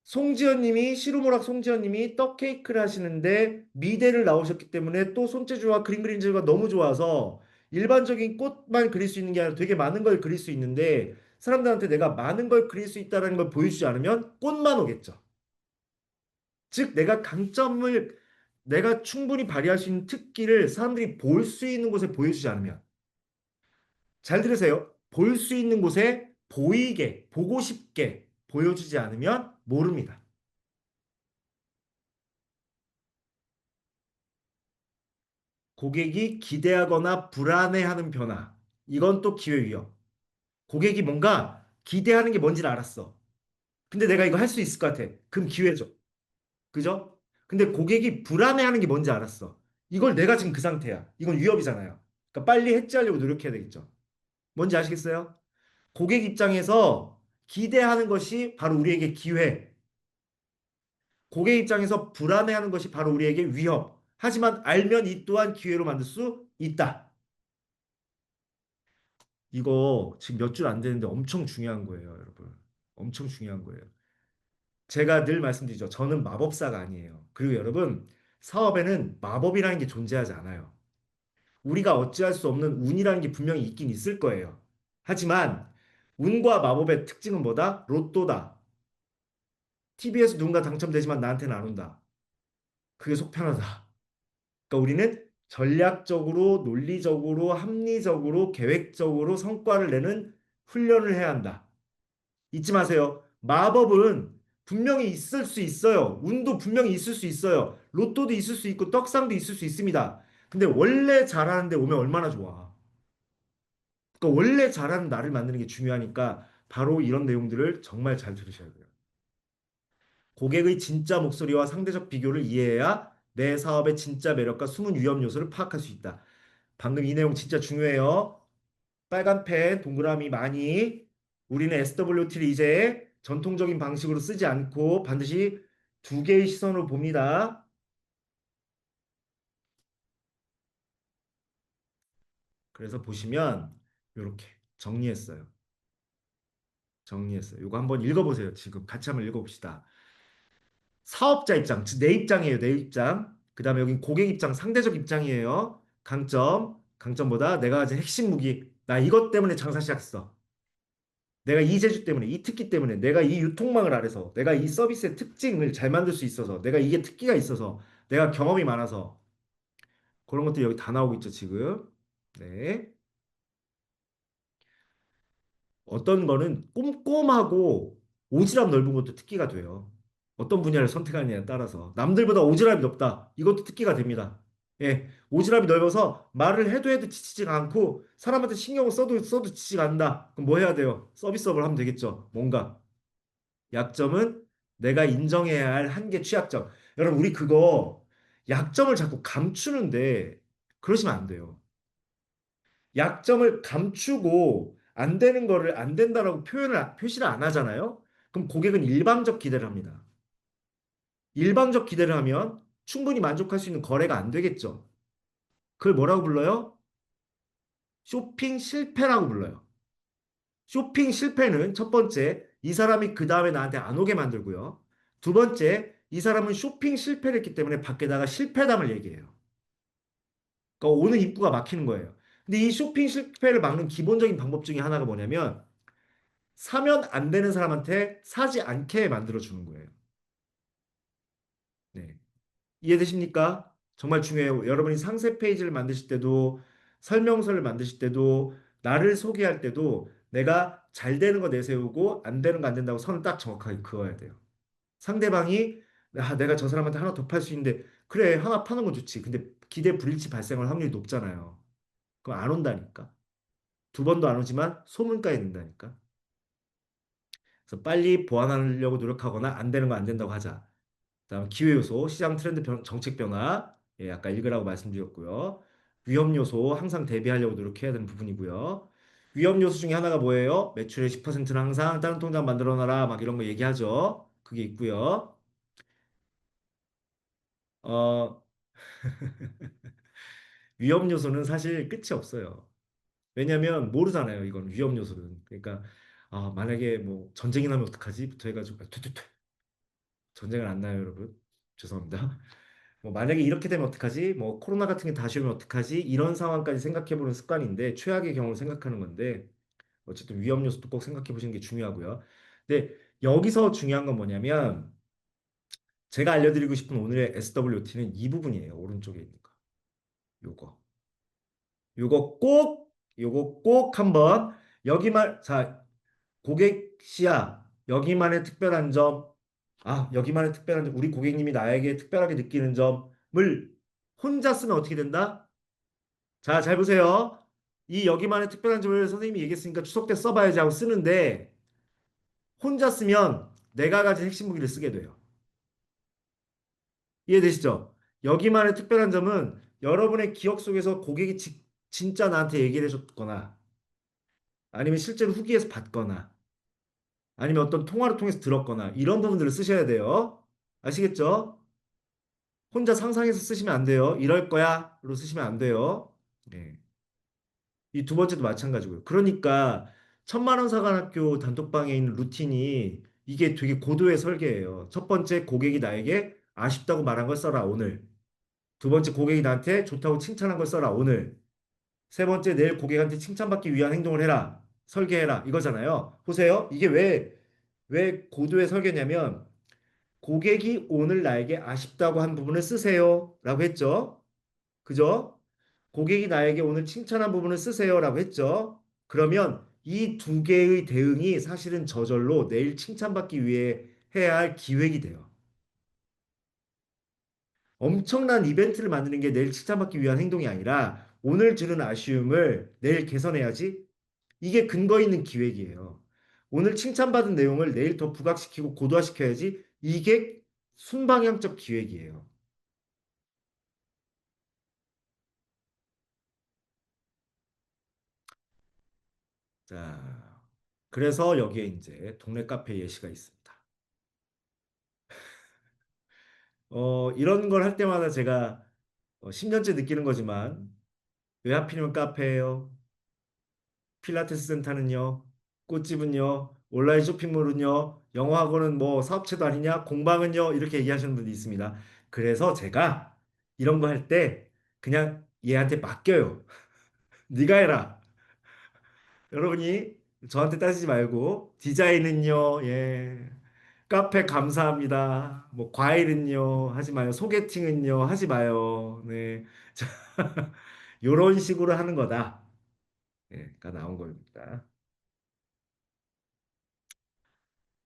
Speaker 1: 시루모락 송지현 님이 떡 케이크를 하시는데 미대를 나오셨기 때문에 또 손재주와 그림 그리는 가 너무 좋아서 일반적인 꽃만 그릴 수 있는 게 아니라 되게 많은 걸 그릴 수 있는데 사람들한테 내가 많은 걸 그릴 수 있다는 걸 보여주지 않으면 꽃만 오겠죠. 즉 내가 강점을 내가 충분히 발휘할 수 있는 특기를 사람들이 볼 수 있는 곳에 보여주지 않으면 잘 들으세요. 볼 수 있는 곳에 보이게, 보고 싶게 보여주지 않으면 모릅니다. 고객이 기대하거나 불안해하는 변화. 이건 또 기회 위협. 고객이 뭔가 기대하는 게 뭔지를 알았어. 근데 내가 이거 할 수 있을 것 같아. 그럼 기회죠. 그죠? 근데 고객이 불안해하는 게 뭔지 알았어. 이걸 내가 지금 그 상태야. 이건 위협이잖아요. 그러니까 빨리 해지하려고 노력해야 되겠죠. 뭔지 아시겠어요? 고객 입장에서 기대하는 것이 바로 우리에게 기회. 고객 입장에서 불안해하는 것이 바로 우리에게 위협. 하지만 알면 이 또한 기회로 만들 수 있다. 이거 지금 몇 줄 안 되는데 엄청 중요한 거예요, 여러분. 엄청 중요한 거예요. 제가 늘 말씀드리죠. 저는 마법사가 아니에요. 그리고 여러분, 사업에는 마법이라는 게 존재하지 않아요. 우리가 어찌할 수 없는 운이라는 게 분명히 있긴 있을 거예요. 하지만 운과 마법의 특징은 뭐다? 로또다. TV에서 누군가 당첨되지만 나한테는 안 온다. 그게 속 편하다. 그러니까 우리는 전략적으로, 논리적으로, 합리적으로, 계획적으로 성과를 내는 훈련을 해야 한다. 잊지 마세요. 마법은 분명히 있을 수 있어요. 운도 분명히 있을 수 있어요. 로또도 있을 수 있고 떡상도 있을 수 있습니다. 근데 원래 잘하는데 오면 얼마나 좋아. 그러니까 원래 잘하는 나를 만드는 게 중요하니까 바로 이런 내용들을 정말 잘 들으셔야 돼요. 고객의 진짜 목소리와 상대적 비교를 이해해야 내 사업의 진짜 매력과 숨은 위험 요소를 파악할 수 있다. 방금 이 내용 진짜 중요해요. 빨간 펜, 동그라미 많이. 우리는 SWT를 이제 전통적인 방식으로 쓰지 않고 반드시 두 개의 시선으로 봅니다. 그래서 보시면 이렇게 정리했어요. 정리했어요. 이거 한번 읽어보세요. 지금 같이 한번 읽어봅시다. 사업자 입장, 즉 내 입장이에요. 내 입장. 그 다음에 여기 고객 입장, 상대적 입장이에요. 강점, 강점보다 내가 가진 핵심 무기. 나 이것 때문에 장사 시작했어. 내가 이 재주 때문에, 이 특기 때문에, 내가 이 유통망을 알아서, 내가 이 서비스의 특징을 잘 만들 수 있어서, 내가 이게 특기가 있어서, 내가 경험이 많아서, 그런 것들이 여기 다 나오고 있죠, 지금. 네. 어떤 거는 꼼꼼하고 오지랖 넓은 것도 특기가 돼요. 어떤 분야를 선택하느냐에 따라서. 남들보다 오지랖이 넓다. 이것도 특기가 됩니다. 예. 오지랖이 넓어서 말을 해도 지치지가 않고, 사람한테 신경을 써도 지치지가 않는다. 그럼 뭐 해야 돼요? 서비스업을 하면 되겠죠. 뭔가. 약점은 내가 인정해야 할 한계 취약점. 여러분, 우리 그거 약점을 자꾸 감추는데 그러시면 안 돼요. 약점을 감추고 안 되는 거를 안 된다라고 표시를 안 하잖아요. 그럼 고객은 일방적 기대를 합니다. 일방적 기대를 하면 충분히 만족할 수 있는 거래가 안 되겠죠. 그걸 뭐라고 불러요? 쇼핑 실패라고 불러요. 쇼핑 실패는 첫 번째, 이 사람이 그 다음에 나한테 안 오게 만들고요. 두 번째, 이 사람은 쇼핑 실패를 했기 때문에 밖에다가 실패담을 얘기해요. 그러니까 오는 입구가 막히는 거예요. 근데 이 쇼핑 실패를 막는 기본적인 방법 중에 하나가 뭐냐면 사면 안 되는 사람한테 사지 않게 만들어 주는 거예요. 네. 이해되십니까? 정말 중요해요. 여러분이 상세 페이지를 만드실 때도 설명서를 만드실 때도 나를 소개할 때도 내가 잘 되는 거 내세우고 안 되는 거 안 된다고 선을 딱 정확하게 그어야 돼요. 상대방이 내가 저 사람한테 하나 더 팔 수 있는데 그래 하나 파는 건 좋지. 근데 기대 불일치 발생할 확률이 높잖아요. 그럼 안 온다니까. 두 번도 안 오지만 소문까지 낸다니까. 그래서 빨리 보완하려고 노력하거나 안 되는 거 안 된다고 하자. 그다음 기회 요소, 시장 트렌드 정책 변화, 예, 아까 읽으라고 말씀드렸고요. 위험 요소 항상 대비하려고 노력해야 되는 부분이고요. 위험 요소 중에 하나가 뭐예요? 매출의 10%는 항상 다른 통장 만들어 놔라 막 이런 거 얘기하죠. 그게 있고요. 어, 위험 요소는 사실 끝이 없어요. 왜냐하면 모르잖아요. 이건 위험 요소는. 그러니까 만약에 뭐 전쟁이 나면 어떡하지?부터 해가지고 퇴퇴퇴 전쟁은 안 나요, 여러분. 죄송합니다. 뭐 만약에 이렇게 되면 어떡하지? 뭐 코로나 같은 게 다시 오면 어떡하지? 이런 상황까지 생각해 보는 습관인데 최악의 경우를 생각하는 건데 어쨌든 위험 요소도 꼭 생각해 보시는 게 중요하고요. 근데 여기서 중요한 건 뭐냐면 제가 알려드리고 싶은 오늘의 SWOT는 이 부분이에요. 오른쪽에 있는 거. 요거. 요거 꼭 한번 여기만 자 고객 시야 여기만의 특별한 점, 여기만의 특별한 점, 우리 고객님이 나에게 특별하게 느끼는 점을 혼자 쓰면 어떻게 된다? 자, 잘 보세요. 이 여기만의 특별한 점을 선생님이 얘기했으니까 추석 때 써봐야지 하고 쓰는데 혼자 쓰면 내가 가진 핵심 무기를 쓰게 돼요. 이해되시죠? 여기만의 특별한 점은 여러분의 기억 속에서 고객이 진짜 나한테 얘기를 해줬거나 아니면 실제로 후기에서 봤거나 아니면 어떤 통화를 통해서 들었거나 이런 부분들을 쓰셔야 돼요. 아시겠죠? 혼자 상상해서 쓰시면 안 돼요. 이럴 거야로 쓰시면 안 돼요. 네. 이 두 번째도 마찬가지고요. 그러니까 천만 원 사관학교 단톡방에 있는 루틴이 이게 되게 고도의 설계예요. 첫 번째, 고객이 나에게 아쉽다고 말한 걸 써라 오늘. 두 번째, 고객이 나한테 좋다고 칭찬한 걸 써라 오늘. 세 번째, 내일 고객한테 칭찬받기 위한 행동을 해라. 설계해라. 이거잖아요. 보세요. 이게 왜 고도의 설계냐면 고객이 오늘 나에게 아쉽다고 한 부분을 쓰세요. 라고 했죠. 그죠? 고객이 나에게 오늘 칭찬한 부분을 쓰세요. 라고 했죠. 그러면 이 두 개의 대응이 사실은 저절로 내일 칭찬받기 위해 해야 할 기획이 돼요. 엄청난 이벤트를 만드는 게 내일 칭찬받기 위한 행동이 아니라 오늘 주는 아쉬움을 내일 개선해야지. 이게 근거 있는 기획이에요. 오늘 칭찬받은 내용을 내일 더 부각시키고 고도화시켜야지. 이게 순방향적 기획이에요. 자, 그래서 여기에 이제 동네 카페 예시가 있습니다. 이런 걸 할 때마다 제가 10년째 느끼는 거지만 왜 하필이면 카페예요? 필라테스 센터는요? 꽃집은요? 온라인 쇼핑몰은요? 영어 학원은 뭐 사업체도 아니냐? 공방은요? 이렇게 얘기하시는 분이 있습니다. 그래서 제가 이런 거 할 때 그냥 얘한테 맡겨요. 네가 해라. 여러분이 저한테 따지지 말고 디자인은요, 예. 카페 감사합니다. 뭐 과일은요, 하지 마요. 소개팅은요, 하지 마요. 네. 자, 요런 식으로 하는 거다. 예, 가 나온 겁니다.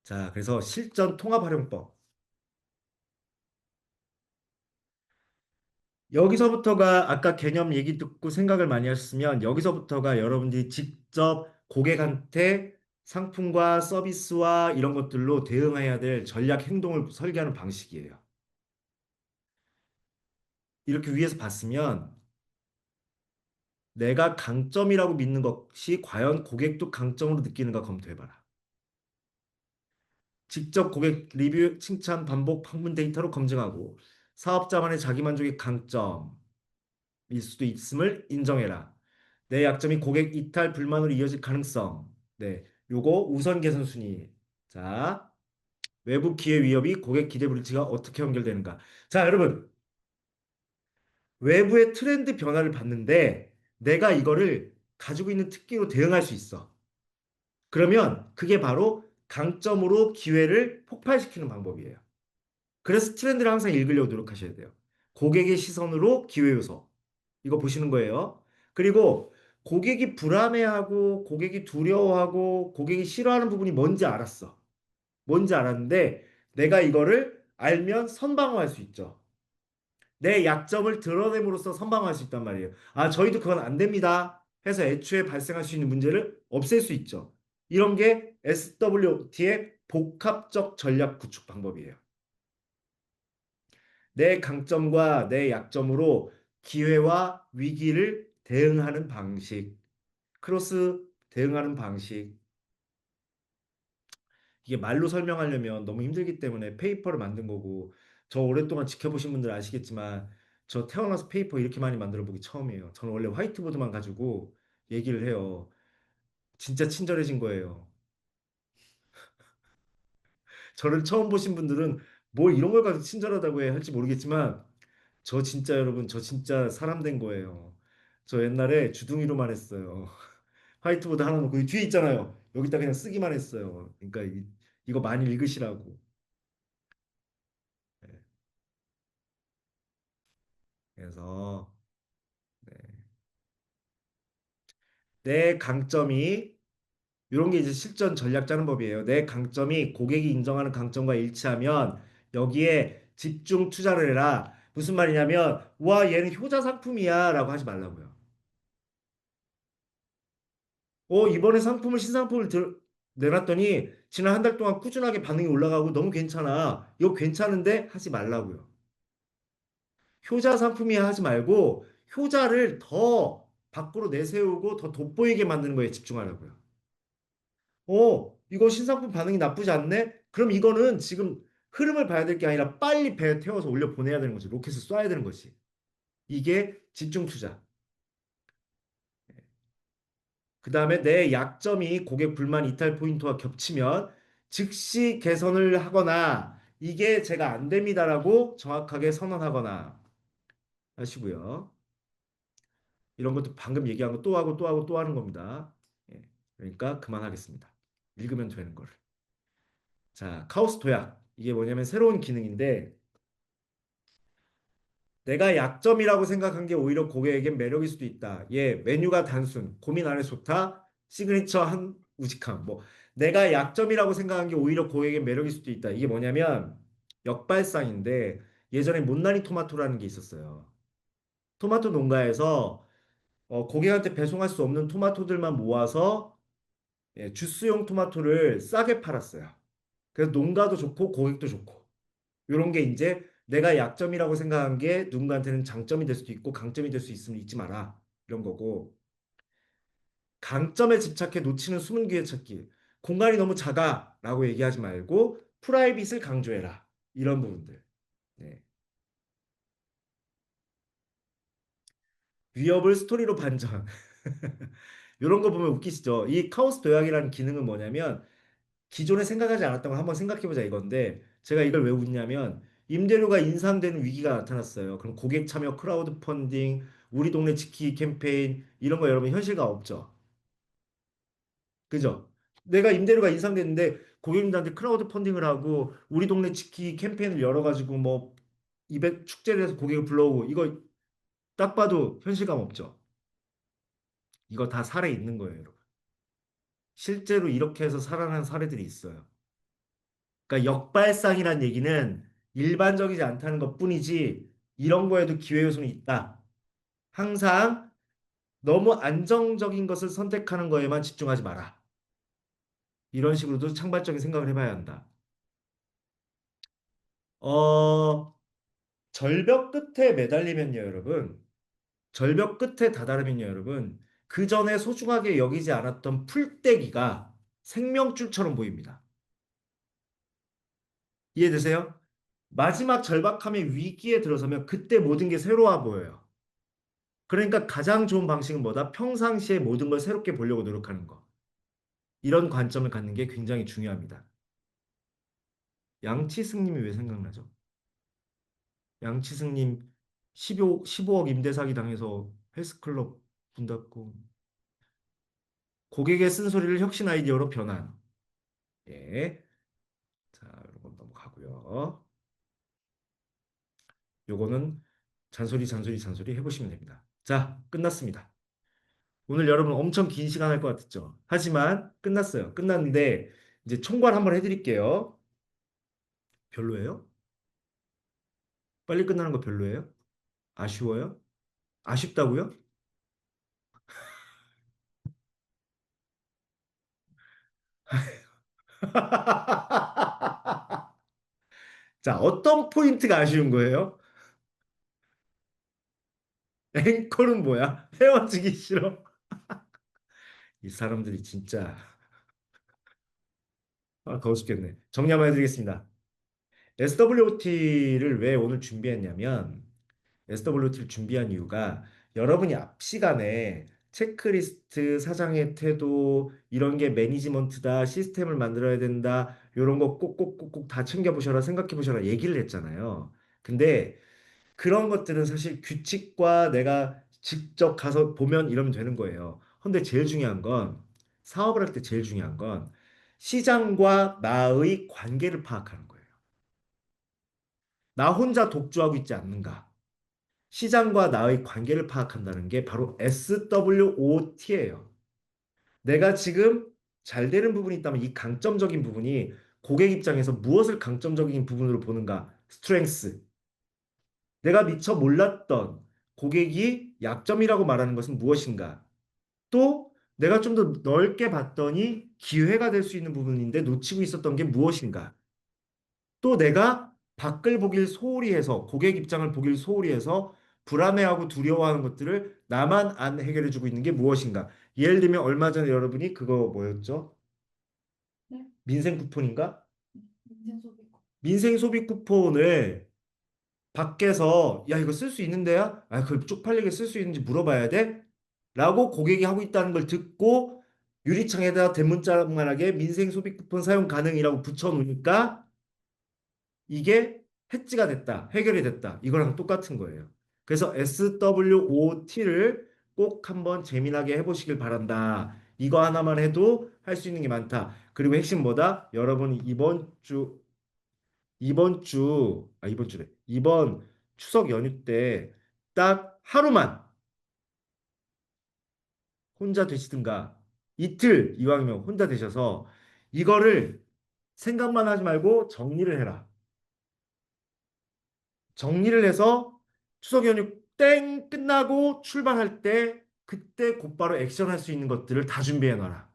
Speaker 1: 자, 그래서 실전 통합 활용법. 여기서부터가 아까 개념 얘기 듣고 생각을 많이 하셨으면 여기서부터가 여러분들이 직접 고객한테 상품과 서비스와 이런 것들로 대응해야 될 전략 행동을 설계하는 방식이에요. 이렇게 위에서 봤으면 내가 강점이라고 믿는 것이 과연 고객도 강점으로 느끼는가 검토해봐라. 직접 고객 리뷰, 칭찬, 반복, 방문 데이터로 검증하고 사업자만의 자기만족의 강점일 수도 있음을 인정해라. 내 약점이 고객 이탈, 불만으로 이어질 가능성. 네. 요거 우선 개선 순위. 자, 외부 기회 위협이 고객 기대 불일치가 어떻게 연결되는가? 자, 여러분, 외부의 트렌드 변화를 봤는데 내가 이거를 가지고 있는 특기로 대응할 수 있어. 그러면 그게 바로 강점으로 기회를 폭발시키는 방법이에요. 그래서 트렌드를 항상 읽으려고 노력하셔야 돼요. 고객의 시선으로 기회 요소. 이거 보시는 거예요. 그리고 고객이 불안해하고 고객이 두려워하고 고객이 싫어하는 부분이 뭔지 알았어. 뭔지 알았는데 내가 이거를 알면 선방어할 수 있죠. 내 약점을 드러냄으로써 선방할 수 있단 말이에요. 아, 저희도 그건 안 됩니다. 해서 애초에 발생할 수 있는 문제를 없앨 수 있죠. 이런 게 SWOT의 복합적 전략 구축 방법이에요. 내 강점과 내 약점으로 기회와 위기를 대응하는 방식, 크로스 대응하는 방식. 이게 말로 설명하려면 너무 힘들기 때문에 페이퍼를 만든 거고, 저 오랫동안 지켜보신 분들 아시겠지만, 저 태어나서 페이퍼 이렇게 많이 만들어 보기 처음이에요. 저는 원래 화이트보드만 가지고 얘기를 해요. 진짜 친절해진 거예요. 저를 처음 보신 분들은 뭘 이런 걸 가지고 친절하다고 해야 할지 모르겠지만, 저 진짜 여러분, 저 진짜 사람 된 거예요. 저 옛날에 주둥이로만 했어요. 화이트보드 하나 놓고 이 뒤에 있잖아요. 여기다 그냥 쓰기만 했어요. 그러니까 이거 많이 읽으시라고. 네. 그래서 네. 내 강점이 이런 게 이제 실전 전략 짜는 법이에요. 내 강점이 고객이 인정하는 강점과 일치하면 여기에 집중 투자를 해라. 무슨 말이냐면 와 얘는 효자 상품이야라고 하지 말라고요. 이번에 신상품을 내놨더니 지난 한 달 동안 꾸준하게 반응이 올라가고 너무 괜찮아. 이거 괜찮은데 하지 말라고요. 효자 상품이야 하지 말고 효자를 더 밖으로 내세우고 더 돋보이게 만드는 거에 집중하라고요. 이거 신상품 반응이 나쁘지 않네? 그럼 이거는 지금 흐름을 봐야 될 게 아니라 빨리 배에 태워서 올려 보내야 되는 거지. 로켓을 쏴야 되는 거지. 이게 집중 투자. 그 다음에 내 약점이 고객 불만 이탈 포인트와 겹치면 즉시 개선을 하거나 이게 제가 안 됩니다라고 정확하게 선언하거나 하시고요. 이런 것도 방금 얘기한 거 또 하고 또 하고 또 하는 겁니다. 예, 그러니까 그만하겠습니다. 읽으면 되는 거를. 자, 카오스 도약. 이게 뭐냐면 새로운 기능인데 내가 약점이라고 생각한 게 오히려 고객에겐 매력일 수도 있다. 예, 메뉴가 단순, 고민 안 해도 좋다. 시그니처 한 우직함. 뭐 내가 약점이라고 생각한 게 오히려 고객에겐 매력일 수도 있다. 이게 뭐냐면 역발상인데 예전에 못난이 토마토라는 게 있었어요. 토마토 농가에서 고객한테 배송할 수 없는 토마토들만 모아서 주스용 토마토를 싸게 팔았어요. 그래서 농가도 좋고 고객도 좋고. 이런 게 이제 내가 약점이라고 생각한 게 누군가한테는 장점이 될 수도 있고 강점이 될 수 있으면 잊지 마라. 이런 거고. 강점에 집착해 놓치는 숨은 기회 찾기. 공간이 너무 작아라고 얘기하지 말고 프라이빗을 강조해라. 이런 부분들. 네. 위협을 스토리로 반전. 이런 거 보면 웃기시죠? 이 카오스 도약이라는 기능은 뭐냐면 기존에 생각하지 않았던 걸 한번 생각해보자 이건데 제가 이걸 왜 웃냐면 임대료가 인상되는 위기가 나타났어요. 그럼 고객 참여 크라우드 펀딩, 우리 동네 지키기 캠페인 이런 거 여러분 현실감 없죠? 그죠? 내가 임대료가 인상됐는데 고객님들한테 크라우드 펀딩을 하고 우리 동네 지키기 캠페인을 열어가지고 뭐 이벤트 축제를 해서 고객을 불러오고 이거 딱 봐도 현실감 없죠? 이거 다 사례 있는 거예요, 여러분. 실제로 이렇게 해서 살아난 사례들이 있어요. 그러니까 역발상이란 얘기는 일반적이지 않다는 것뿐이지 이런 거에도 기회 요소는 있다. 항상 너무 안정적인 것을 선택하는 거에만 집중하지 마라. 이런 식으로도 창발적인 생각을 해봐야 한다. 어, 절벽 끝에 매달리면요, 여러분. 절벽 끝에 다다르면요, 여러분. 그 전에 소중하게 여기지 않았던 풀떼기가 생명줄처럼 보입니다. 이해되세요? 마지막 절박함의 위기에 들어서면 그때 모든 게 새로워 보여요. 그러니까 가장 좋은 방식은 뭐다? 평상시에 모든 걸 새롭게 보려고 노력하는 거. 이런 관점을 갖는 게 굉장히 중요합니다. 양치승님이 왜 생각나죠? 양치승님 15억 임대 사기 당해서 헬스클럽 문 닫고 고객의 쓴소리를 혁신 아이디어로 변환. 예. 자, 이건 넘어가고요. 요거는 잔소리 해보시면 됩니다. 자, 끝났습니다. 오늘 여러분 엄청 긴 시간 할 것 같았죠? 하지만 끝났어요. 끝났는데 이제 총괄 한번 해드릴게요. 별로예요? 빨리 끝나는 거 별로예요? 아쉬워요? 아쉽다고요? 자, 어떤 포인트가 아쉬운 거예요? 앵콜은 뭐야? 헤어지기 싫어. 이 사람들이 진짜 더워 죽겠네. 정리 한번 해드리겠습니다. SWOT를 왜 오늘 준비했냐면 SWOT를 준비한 이유가 여러분이 앞 시간에 체크리스트, 사장의 태도, 이런 게 매니지먼트다, 시스템을 만들어야 된다, 이런 거 꼭꼭꼭꼭 다 챙겨보셔라, 생각해보셔라 얘기를 했잖아요. 근데 그런 것들은 사실 규칙과 내가 직접 가서 보면 이러면 되는 거예요. 근데 제일 중요한 건 사업을 할 때 제일 중요한 건 시장과 나의 관계를 파악하는 거예요. 나 혼자 독주하고 있지 않는가? 시장과 나의 관계를 파악한다는 게 바로 SWOT예요. 내가 지금 잘 되는 부분이 있다면 이 강점적인 부분이 고객 입장에서 무엇을 강점적인 부분으로 보는가? 스트렝스. 내가 미처 몰랐던 고객이 약점이라고 말하는 것은 무엇인가? 또 내가 좀 더 넓게 봤더니 기회가 될 수 있는 부분인데 놓치고 있었던 게 무엇인가? 또 내가 밖을 보길 소홀히 해서 고객 입장을 보길 소홀히 해서 불안해하고 두려워하는 것들을 나만 안 해결해 주고 있는 게 무엇인가? 예를 들면 얼마 전에 여러분이 그거 뭐였죠?
Speaker 2: 네.
Speaker 1: 민생 쿠폰인가?
Speaker 2: 인생 소비고.
Speaker 1: 민생 소비 쿠폰을 밖에서 야 이거 쓸 수 있는데요? 아 그걸 쪽팔리게 쓸 수 있는지 물어봐야 돼? 라고 고객이 하고 있다는 걸 듣고 유리창에다 대문짝만하게 민생 소비 쿠폰 사용 가능이라고 붙여놓으니까 이게 해지가 됐다. 해결이 됐다. 이거랑 똑같은 거예요. 그래서 SWOT를 꼭 한번 재미나게 해보시길 바란다. 이거 하나만 해도 할 수 있는 게 많다. 그리고 핵심 뭐다? 여러분이 이번 주래. 이번 추석 연휴 때 딱 하루만 혼자 되시든가 이틀 이왕이면 혼자 되셔서 이거를 생각만 하지 말고 정리를 해라. 정리를 해서 추석 연휴 땡 끝나고 출발할 때 그때 곧바로 액션할 수 있는 것들을 다 준비해 놔라.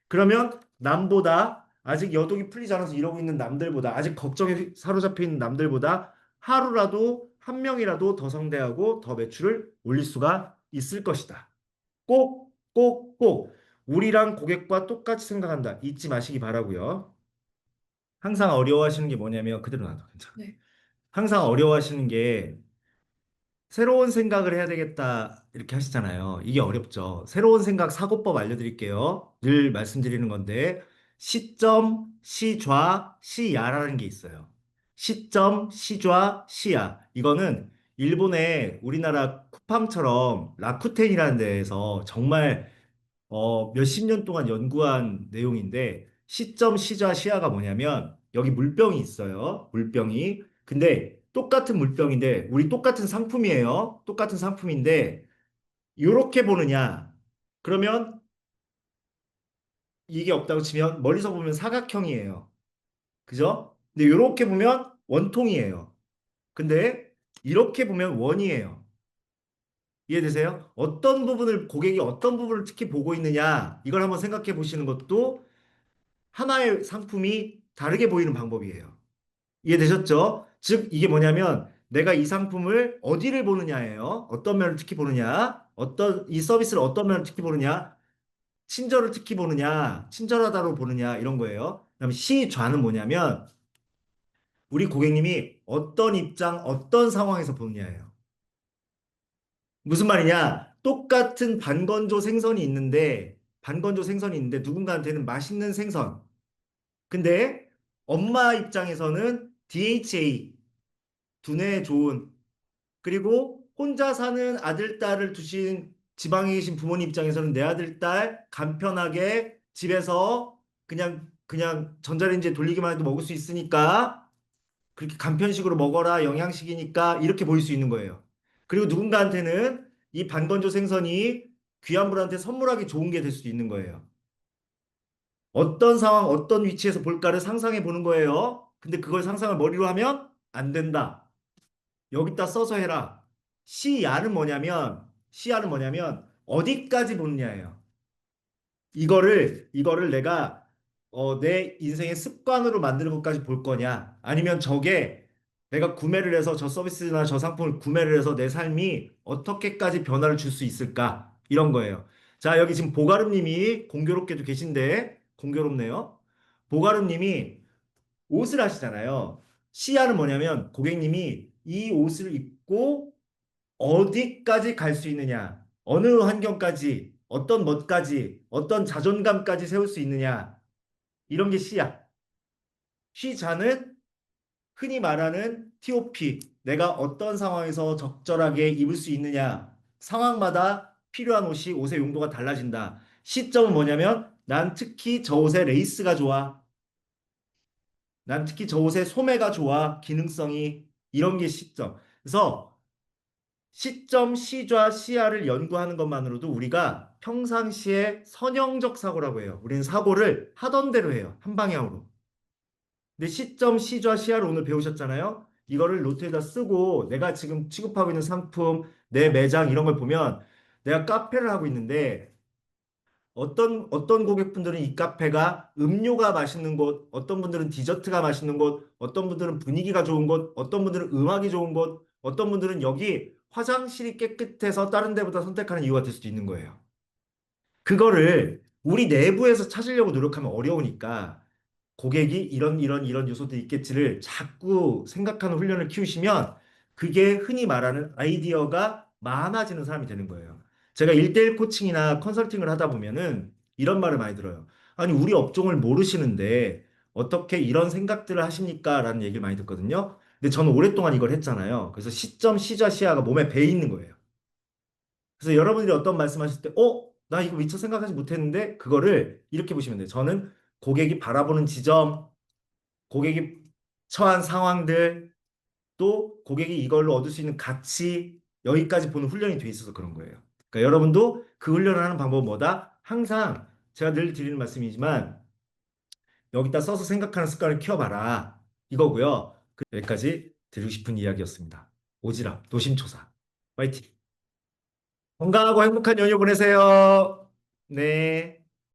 Speaker 1: 그러면 남보다 아직 여독이 풀리지 않아서 이러고 있는 남들보다 아직 걱정에 사로잡혀 있는 남들보다 하루라도 한 명이라도 더 성대하고 더 매출을 올릴 수가 있을 것이다. 꼭, 꼭, 꼭 우리랑 고객과 똑같이 생각한다. 잊지 마시기 바라고요. 항상 어려워하시는 게 뭐냐면 그대로 놔둬. 괜찮아.
Speaker 2: 네.
Speaker 1: 항상 어려워하시는 게 새로운 생각을 해야 되겠다 이렇게 하시잖아요. 이게 어렵죠. 새로운 생각 사고법 알려드릴게요. 늘 말씀드리는 건데 시점, 시좌, 시야라는 게 있어요. 시점, 시좌, 시야. 이거는 일본의 우리나라 쿠팡처럼 라쿠텐이라는 데에서 정말 몇십 년 동안 연구한 내용인데 시점, 시좌, 시야가 뭐냐면 여기 물병이 있어요. 물병이. 근데 똑같은 물병인데 우리 똑같은 상품이에요. 똑같은 상품인데 이렇게 보느냐? 그러면 이게 없다고 치면 멀리서 보면 사각형이에요. 그죠? 근데 이렇게 보면 원통이에요. 근데 이렇게 보면 원이에요. 이해되세요? 어떤 부분을 고객이 어떤 부분을 특히 보고 있느냐 이걸 한번 생각해 보시는 것도 하나의 상품이 다르게 보이는 방법이에요. 이해되셨죠? 즉, 이게 뭐냐면 내가 이 상품을 어디를 보느냐예요. 어떤 면을 특히 보느냐, 이 서비스를 어떤 면을 특히 보느냐, 친절을 특히 보느냐, 친절하다로 보느냐, 이런 거예요. 그다음에 시좌는 뭐냐면 우리 고객님이 어떤 입장, 어떤 상황에서 보느냐예요. 무슨 말이냐? 똑같은 반건조 생선이 있는데 반건조 생선이 있는데 누군가한테는 맛있는 생선. 근데 엄마 입장에서는 DHA, 두뇌에 좋은, 그리고 혼자 사는 아들, 딸을 두신 지방에 계신 부모님 입장에서는 내 아들, 딸 간편하게 집에서 그냥 전자레인지에 돌리기만 해도 먹을 수 있으니까 그렇게 간편식으로 먹어라. 영양식이니까 이렇게 보일 수 있는 거예요. 그리고 누군가한테는 이 반건조 생선이 귀한 분한테 선물하기 좋은 게 될 수도 있는 거예요. 어떤 상황, 어떤 위치에서 볼까를 상상해 보는 거예요. 근데 그걸 상상을 머리로 하면 안 된다. 여기다 써서 해라. 시야는 뭐냐면 어디까지 보느냐예요. 이거를 내가 내 인생의 습관으로 만드는 것까지 볼 거냐? 아니면 저게 내가 구매를 해서 저 서비스나 저 상품을 구매를 해서 내 삶이 어떻게까지 변화를 줄 수 있을까? 이런 거예요. 자, 여기 지금 보가름님이 공교롭게도 계신데 공교롭네요. 보가름님이 옷을 하시잖아요. 시야는 뭐냐면 고객님이 이 옷을 입고 어디까지 갈 수 있느냐, 어느 환경까지, 어떤 멋까지, 어떤 자존감까지 세울 수 있느냐, 이런 게 시야. 시자는 흔히 말하는 TOP, 내가 어떤 상황에서 적절하게 입을 수 있느냐, 상황마다 필요한 옷의 용도가 달라진다. 시점은 뭐냐면, 난 특히 저 옷의 레이스가 좋아. 난 특히 저 옷의 소매가 좋아. 기능성이. 이런 게 시점. 그래서 시점, 시좌, 시야를 연구하는 것만으로도 우리가 평상시에 선형적 사고라고 해요. 우리는 사고를 하던 대로 해요. 한 방향으로. 근데 시점, 시좌, 시야를 오늘 배우셨잖아요. 이거를 노트에다 쓰고 내가 지금 취급하고 있는 상품, 내 매장 이런 걸 보면 내가 카페를 하고 있는데 어떤 고객분들은 이 카페가 음료가 맛있는 곳, 어떤 분들은 디저트가 맛있는 곳, 어떤 분들은 분위기가 좋은 곳, 어떤 분들은 음악이 좋은 곳, 어떤 분들은 여기 화장실이 깨끗해서 다른 데보다 선택하는 이유가 될 수도 있는 거예요. 그거를 우리 내부에서 찾으려고 노력하면 어려우니까 고객이 이런 요소도 있겠지를 자꾸 생각하는 훈련을 키우시면 그게 흔히 말하는 아이디어가 많아지는 사람이 되는 거예요. 제가 1대1 코칭이나 컨설팅을 하다 보면은 이런 말을 많이 들어요. 아니, 우리 업종을 모르시는데 어떻게 이런 생각들을 하십니까? 라는 얘기를 많이 듣거든요. 근데 저는 오랫동안 이걸 했잖아요. 그래서 시점, 시자, 시야가 몸에 배 있는 거예요. 그래서 여러분들이 어떤 말씀하실 때, 나 이거 미처 생각하지 못했는데, 그거를 이렇게 보시면 돼요. 저는 고객이 바라보는 지점, 고객이 처한 상황들, 또 고객이 이걸로 얻을 수 있는 가치, 여기까지 보는 훈련이 돼 있어서 그런 거예요. 그러니까 여러분도 그 훈련을 하는 방법은 뭐다? 항상 제가 늘 드리는 말씀이지만, 여기다 써서 생각하는 습관을 키워봐라. 이거고요. 여기까지 드리고 싶은 이야기였습니다. 오지랖, 노심초사. 파이팅! 건강하고 행복한 연휴 보내세요. 네.